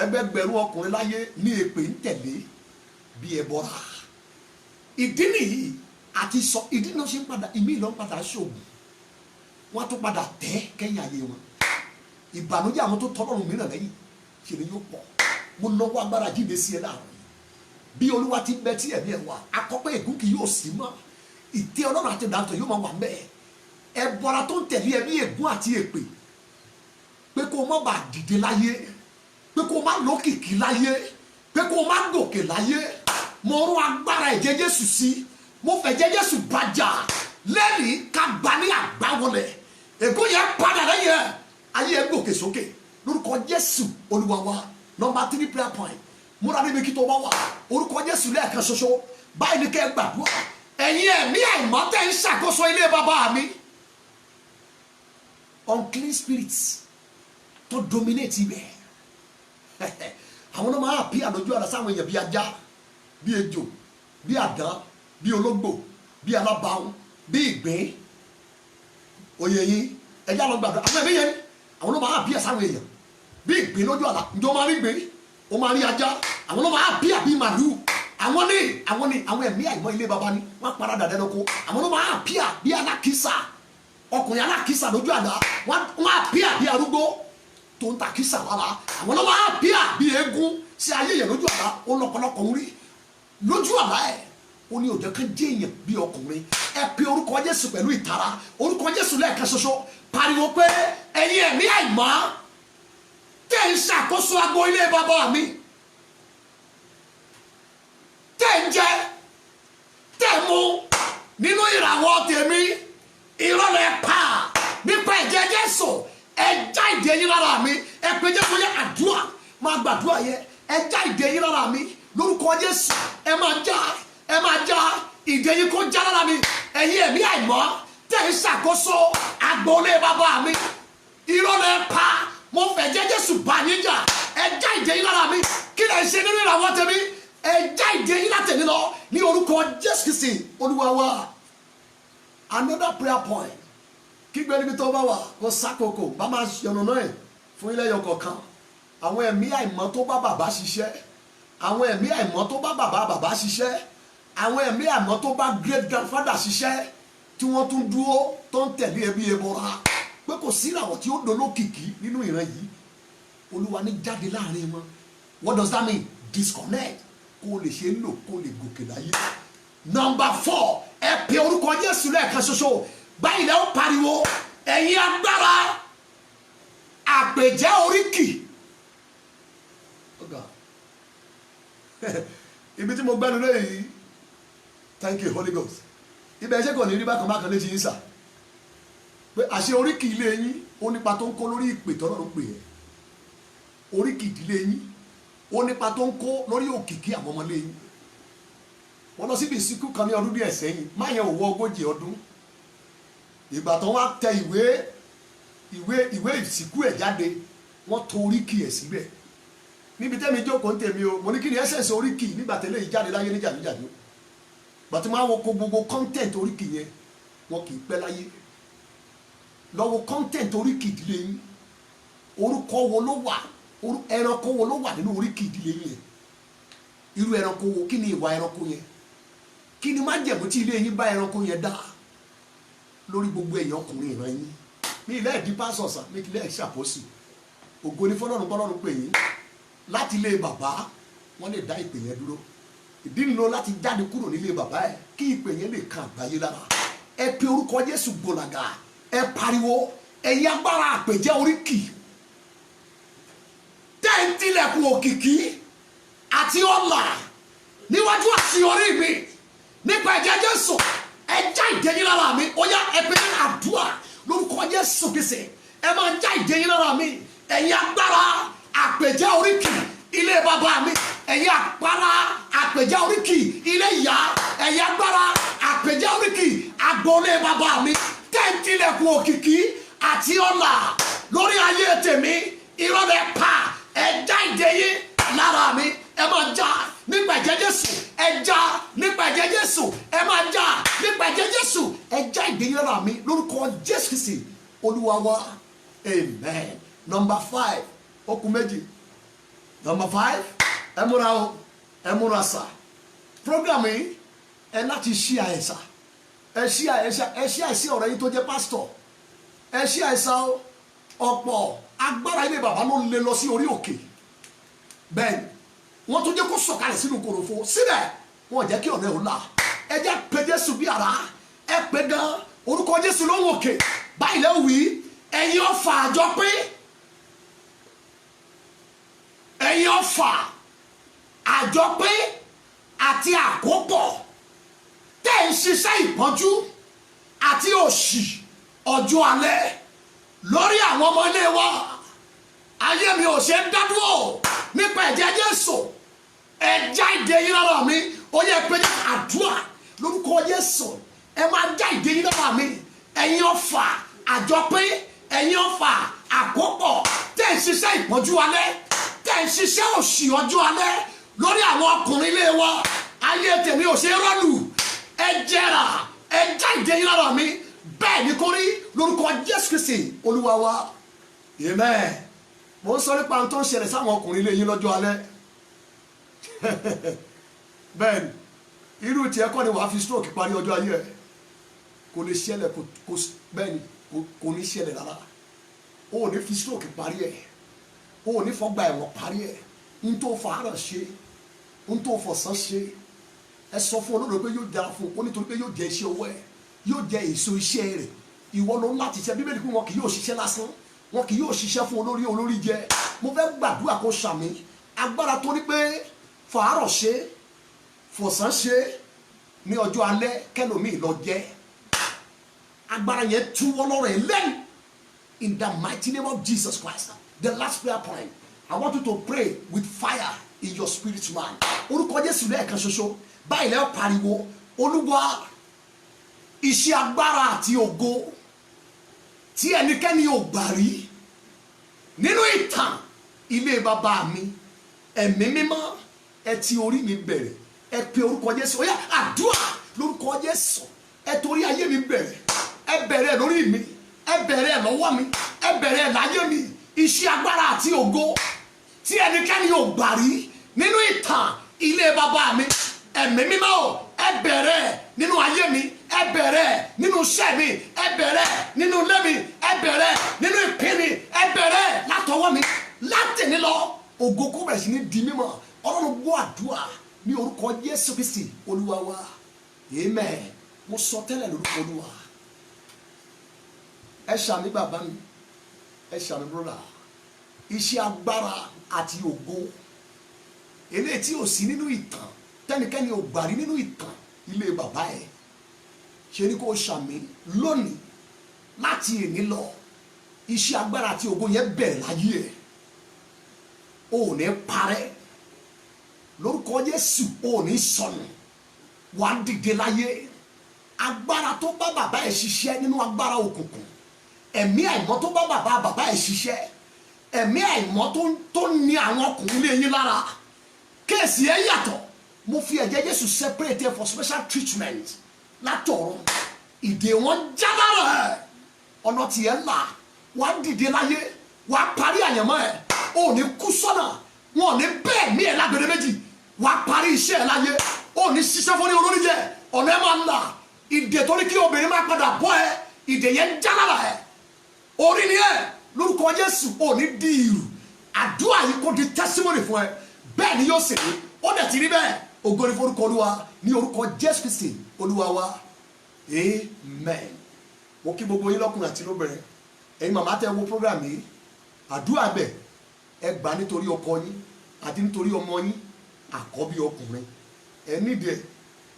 Speaker 3: ẹgbẹgbẹ̀rún ọkùnrin láyé ní èpè ń tẹ̀lé bí ẹbọra. Ìdí nìyí àti sọ ìdí náà ṣe ń padà ìmí ìlọ ń padà ṣògùn wọn tún padà tẹ́ kẹ́yìn ayé wọn. Ìbànújẹ́ àwọn tó tọ́lọ́run mìíràn lẹ́yìn ṣe ni yóò pọ̀. Mo náwó agbára jíde sí ẹ láàrin bí Olúwa ti bẹ tí ẹ̀mí ẹ̀ wá akọ́pẹ́ ègún kì yóò sí mọ́ ìtẹ́ Ọlọ́run àti ìdáǹtọ̀ yóò máa wà mẹ́ẹ̀. Ẹbọra tó ń tẹ̀lé ẹbí ègún àti èpè pé kó o má bàa dìde láyé pé kó o má lókìkí láyé pé kó o má gòkè láyé mo rún agbára ẹ̀jẹ̀ Jésù sí mo fẹ̀jẹ̀ Jésù bàjà lẹ́rìí ká gba ní àgbáwọlẹ̀ ègún yẹn padà lẹ́yìn ayé ẹ̀ gòkè sókè lórúkọ Jésù Olúwa wa. Number 3 prayer point múra níbi kí tó bá wà orúkọ Jésù lẹ́ẹ̀kan ṣoṣo báyìí ní kẹ́ gbàdúrà ẹ̀yin ẹ̀mí àìmọ́ tẹ́ ń ṣàkóso ilé bàbá mi unclean spirits tó dominate ibẹ̀ àwọn náà máa bí àlójú ara sáwọn èèyàn bí ajá bí ejò bí àdán bí ológbò bí alábàáhùn bí ìgbín oyè yín ẹjá lọ gbàdúrà àwọn ẹ̀mí yẹn àwọn náà máa bí sáwọn èèyàn bí ìgbín lójú àlá ǹjọ́ máa rí gbín ó máa rí ajá àwọn náà máa bí àbí màlúù àwọn àwọn ẹ̀mí àìmọ́ ilé baba ni wọ́n para dàdẹ́ lọ́kọ́ àwọn náà máa bí àbí alákìísà ọkùnrin alákìísà lójú àlá wọ́n á bí àbí arúgbó tó ń ta kìísà lára àwọn náà máa bí àbí eégún sí ayé yẹn lójú àlá ó lọ́pọ̀lọpọ̀ ń rí lójú àlá ẹ̀ ó ní òjò kan jẹ́ èèyàn bí ọkùnrin ẹ pe orúkọ Jésù pẹ̀lú ìtara orúkọ Jésù lẹ́ẹ̀kan ṣoṣo pariwo pé ẹ̀yin ẹ̀mí àìmọ́ tẹ́ ń ṣàkóso agbo ilé bàbá mi tẹ́ ń jẹ tẹ́ mú nínú ìràwọ̀ tèmi ìrọ̀lẹ́ pa nípa ẹ̀jẹ̀ Jésù ẹ já ìdè yín lára mi ẹ pe Jésù yẹ àdúrà máa gbàdúrà yẹ ẹ já ìdè yín lára mi lórúkọ Jésù ẹ máa já ìdè yín kó já lára mi ẹ̀yin ẹ̀mí àìmọ́ tẹ́ ń ṣàkóso agbo ilé bàbá mi ìrọ̀lẹ́ pa mo fẹ̀jẹ̀ Jésù bá yín jà ẹ já ìdè yín lára mi kí lè ṣe nínú ìràwọ̀ tèmi ẹ já ìdè yín látẹ̀mí lọ ní orúkọ Jésù Kristi Olúwa wa. Another prayer point kígbe níbi tó bá wà kó sákòókò bá máa yànnà náà fún ilé ẹyọ kọ̀ọ̀kan àwọn ẹ̀mí àìmọ́ tó bá bàbá ṣiṣẹ́ àwọn ẹ̀mí àìmọ́ tó bá bàbá ṣiṣẹ́ àwọn ẹ̀mí àìmọ́ tó bá great grandfather ṣiṣẹ́ tí wọ́n tún dúró tó ń tẹ̀lé ẹbí ẹbọra pé kò sí ìràwọ̀ tí ó dolókìkí nínú ìran yìí Olúwa ní jáde láàrin wọn. What does that mean? Disconnect kó o lè ṣe é lò kó o lè gòkè láyé. Number 4 ẹ pe orúkọ Jésù lẹ́ẹ̀kan ṣoṣo báyìí lẹ́ ó pariwo ẹ̀yin agbára àpèjẹ́ oríkì. Ibi tí mo gbẹ́nu lẹ́yìn thank you Holy Ghost ibẹ̀ ṣe kò ní rí bákan létí yín sà pé àṣẹ oríkì ilé yín ó nípa tó ń kó lórí ìpè tọ́lọ́run pè é oríkì ìdílé yín ó nípa tó ń kó lórí òkìkí àwọn ọmọlé yín. wọ́n lọ síbi ìsìnkú kan ní ọdún díẹ̀ sẹ́yìn má yẹn ò wọ 40 ọdún ìgbà tó wá tẹ ìwé ìsìnkú ẹ̀ jáde wọ́n tò oríkì ẹ̀ síbẹ̀ níbi tẹ́mi jókòó ń tèmi o mo ní kí ni ẹsẹ̀nsẹ̀ oríkì nígbà tẹ́lẹ̀ yìí jáde láyé níjàdíjàdí bàtí máa wọ kó gbogbo content oríkì yẹn wọn kì í pẹ́ láyé lọ́wọ́ content oríkì ìdílé yín orúkọ wo ló wà ẹranko wo ló wà nínú oríkì ìdílé yín yẹn irú ẹranko wo kí ni ìwà ẹranko yẹn kí ni májẹ̀mú tí ilé yín bá ẹranko yẹn dá lórí gbogbo èèyàn ọkùnrin ìran yín ní ilé ẹ̀dí pásọ̀sà ní ilé ẹ̀ṣàpọ̀sì ògo ní fọ́lọ́run bọ́lọ́run pè yín láti ilé bàbá wọ́n lè dá ìpè yẹn dúró ìdí nìlò láti jáde kúrò nílé bàbá ẹ̀ kí ìpè yẹn lè kan àgbáyé lára ẹ pe orúkọ Jésù gbòlàgà ẹ pariwo ẹ̀yin agbára àpèjẹ oríkì tẹ́ǹtìlẹ̀kùn òkìkí àti ọ̀là níwájú àṣeyọrí mi nípa ẹ̀jẹ̀ Jésù ẹ já ìdẹ́yìn lára mi ó yá ẹ pe àdúrà lórúkọ Jésù Kristi ẹ máa já ìdẹ́yìn lára mi ẹ̀yin agbára àpèjẹ oríkì ilé bàbá mi ẹ̀yin agbára àpèjẹ oríkì ilé ìyá ẹ̀yin agbára àpèjẹ oríkì agboolé bàbá mi tẹ́ǹtìlẹ̀kùn òkìkí àti ọ̀là lórí ayé tèmi ìrọ̀lẹ́ pa ẹ já ìdẹ́yìn lára mi ẹ máa já nípa ẹ̀jẹ̀ Jésù ẹ já nípa ẹ̀jẹ̀ Jésù ẹ máa já nípa ẹ̀jẹ̀ Jésù ẹ já ìdẹ́yìn lára mi lórúkọ Jésù Kristi Olúwa wa amen. Number 5 okùn méjì. Number 5 ẹ múra o ẹ múra sà program yìí ẹ láti ṣí àyẹ̀sà ẹ ṣí àìsí ọ̀rẹ́ yìí tó jẹ́ pásítọ̀ ẹ ṣí àìsà ọ̀pọ̀ agbára ilé bàbá ló lè lọ sí orí òkè bẹ́ẹ̀ wọ́n tún jẹ́ kó sọ̀kalẹ̀ sínú kòròfo síbẹ̀ wọ́n jẹ́ kí ọ̀nà ẹ̀ ò là ẹ jẹ́ pé Jésù bí ara ẹ pé gan orúkọ Jésù ló ń òkè báyìí lẹ́wọ̀ wí ẹ̀yin ọ̀fà àjọ pé ẹ̀yin ọ̀fà àjọ pé àti àkópọ̀ tẹ́ ń ṣiṣẹ́ ìpọ́njú àti òṣì ọjọ́ alẹ́ lórí àwọn ọmọ ilé wa ayé mi ò ṣe ń dádúró nípa ẹ̀jẹ̀ Jésù ẹ já ìdè yín lára mi ó yẹ pé àdúrà lórúkọ Jésù ẹ máa já ìdè yín lára mi ẹ̀yin ọ̀fà àjọ pé ẹ̀yin ọ̀fà àkópọ̀ tẹ́ ń ṣiṣẹ́ ìpọ́njú alẹ́ tẹ́ ń ṣiṣẹ́ òṣì ọjọ́ alẹ́ lórí àwọn ọkùnrin ilé wa ayé tèmi ò ṣe é rọ́lù ẹ jẹ́ra ẹ já ìdè yín lára mi bẹ́ẹ̀ ni kò rí lórúkọ Jésù Kristi Olúwa wa amen. Mo ń sọ nípa ohun tó ń ṣẹlẹ̀ sáwọn ọkùnrin ilé yín lọ́jọ́ alẹ́ bẹ́ẹ̀ ni irú tiẹ̀ kọ́ ni wàá fi stroke parí ọjọ́ ayé ẹ̀ kò lè ṣẹlẹ̀ bẹ́ẹ̀ ni kò ní ṣẹlẹ̀ rárá o ò ní fi stroke parí ẹ̀ o ò ní fọgbà ẹ̀wọ̀n parí ẹ̀ n tó fọ àárọ̀ ṣe n tó fọ̀sán ṣe ẹ sọ fún olódò pé yóò dára fún un nítorí pé yóò jẹ iṣẹ́ ọwọ́ ẹ̀ yóò jẹ èso iṣẹ́ rẹ̀ ìwọ ló ń láti ṣe Bíbélì pé wọn kì yóò ṣiṣẹ́ lásán wọn kì yóò ṣiṣẹ́ fún olórí jẹ mo fẹ́ gbàdúrà kó ṣàmì agbára tó ní pé fàárọ̀ ṣe fọ̀sán ṣe ní ọjọ́ alẹ́ kẹlòmíì lọ jẹ agbára yẹn túwọ́ lọ́rọ̀ ẹ̀ lẹ́nu in the mighty name of Jesus Christ. The last prayer point I want you to pray with fire in your spirit man orúkọ Jésù lẹ́ẹ̀kan ṣoṣo báyìí lẹ́ẹ̀ pariwo Olúwa iṣẹ́ agbára àti ògo tí ẹnikẹ́ni ò gbà rí nínú ìtàn ilé bàbá mi ẹ̀mí mímọ́ ẹ ti orí mi bẹ̀rẹ̀ ẹ pe orúkọ Jésù ó yá àdúrà lórúkọ Jésù ẹ torí ayé mi bẹ̀rẹ̀ ẹ bẹ̀rẹ̀ lórí mi ẹ bẹ̀rẹ̀ lọ́wọ́ mi ẹ bẹ̀rẹ̀ láyé mi iṣẹ́ agbára àti ògo tí ẹnikẹ́ni ò gbà rí nínú ìtàn ilé bàbá mi ẹ̀mí mímọ́ ẹ bẹ̀rẹ̀ nínú ayé mi ẹ bẹ̀rẹ̀ nínú iṣẹ́ mi ẹ bẹ̀rẹ̀ nínú ilé mi ẹ bẹ̀rẹ̀ nínú ìpín mi ẹ bẹ̀rẹ̀ látọwọ́ mi láti ní lọ ògo kó bẹ̀rẹ̀ sí ní di mímọ́ Ọlọ́run gbọ́ àdúrà ní orúkọ Jésù Kristi Olúwa wa amen. Mo sọ tẹ́lẹ̀ lórúkọ Olúwa ẹ ṣàmì bàbá mi ẹ ṣàmì brọ́dà iṣẹ́ agbára àti ògo eléyìí tí ò sí nínú ìtàn tẹ́nikẹ́ni ò gbà rí nínú ìtàn ilé bàbá ẹ̀ ṣe ni kò ṣàmì lónìí láti èní lọ iṣẹ́ agbára àti ògo yẹn bẹ̀rẹ̀ láyé ẹ̀ ò ní parẹ́ lórúkọ Jésù ò ní sọnù wà á dìde láyé agbára tó bá bàbá ẹ̀ ṣiṣẹ́ nínú agbára òkùnkùn ẹ̀mí àìmọ́ tó bá bàbá ẹ̀ ṣiṣẹ́ ẹ̀mí àìmọ́ tó ní àwọn ọkùnrin lé yín lára kéèsì ẹ̀ yàtọ̀ mo fi ẹ̀jẹ̀ Jésù separate for special treatment látọ̀run ìdè wọn jábára ẹ̀ ọ̀nà tiẹ̀ là wà á dìde láyé wà á parí àyànmọ́ ẹ̀ ò ní kú sọ́nà wọn ò ní bẹ́ẹ̀ mí ẹ̀ lágbèrè méjì wà á parí iṣẹ́ ẹ̀ láyé ò ní ṣiṣẹ́ fún ní olórí jẹ ọ̀nà ẹ̀ máa ń là ìdè tó ní kí obìnrin máa padà bọ́ ẹ ìdè yẹn jábára ẹ̀ orí ni ẹ̀ lórúkọ Jésù ò ní di ìrù àdúrà yìí kò di testimony fún ẹ bẹ́ẹ̀ ni yóò sì rí ó dẹ̀ ti rí bẹ́ẹ̀ ògo ni forúkọ olúwa ní orúkọ Jésù Kristi olúwa wa amen. mo kí gbogbo yín lọ́kùnrin àti lóbìnrin ẹ̀yin màmá tẹ́ wo program yìí àdúrà bẹ̀ ẹ gbà nítorí ọkọ yín àti nítorí ọmọ yín àkọ́bí ọkùnrin ẹ nídìí ẹ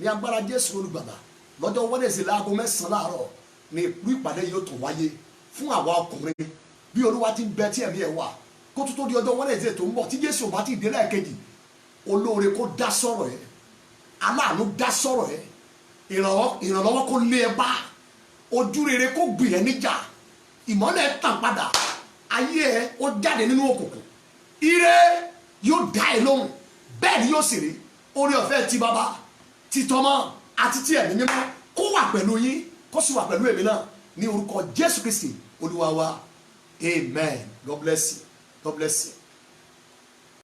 Speaker 3: ní agbára Jésù olùgbàlà lọ́jọ́ Wednesday láago 9 láàárọ̀ ní ìlú ìpàdé yóò tó wáyé fún àwa ọkùnrin bí olúwa ti ń bẹ tí ẹ̀mí ẹ̀ wà kó tó di ọjọ́ Wednesday tó ń bọ̀ tí Jésù bá ti dé lẹ́ẹ̀kejì olóore kó dá sọ̀rọ̀ ẹ̀ aláàánú dá sọ̀rọ̀ ẹ̀ ìrànlọ́wọ́ kó lé ẹ bá ojú rere kó gbì ẹ́ níjà ìmọ́lẹ̀ tàn padà ayé ẹ ó jáde nínú òkùnkùn ire yóò dá ẹ lóhùn bẹ́ẹ̀ ni yóò sì rí oore ọ̀fẹ́ ti bàbá ti tọmọ àti ti ẹ̀mí mímọ́ kó wà pẹ̀lú yín kó sì wà pẹ̀lú èmi náà ní orúkọ Jésù Kristi olúwa wa amen. God bless you. God bless you.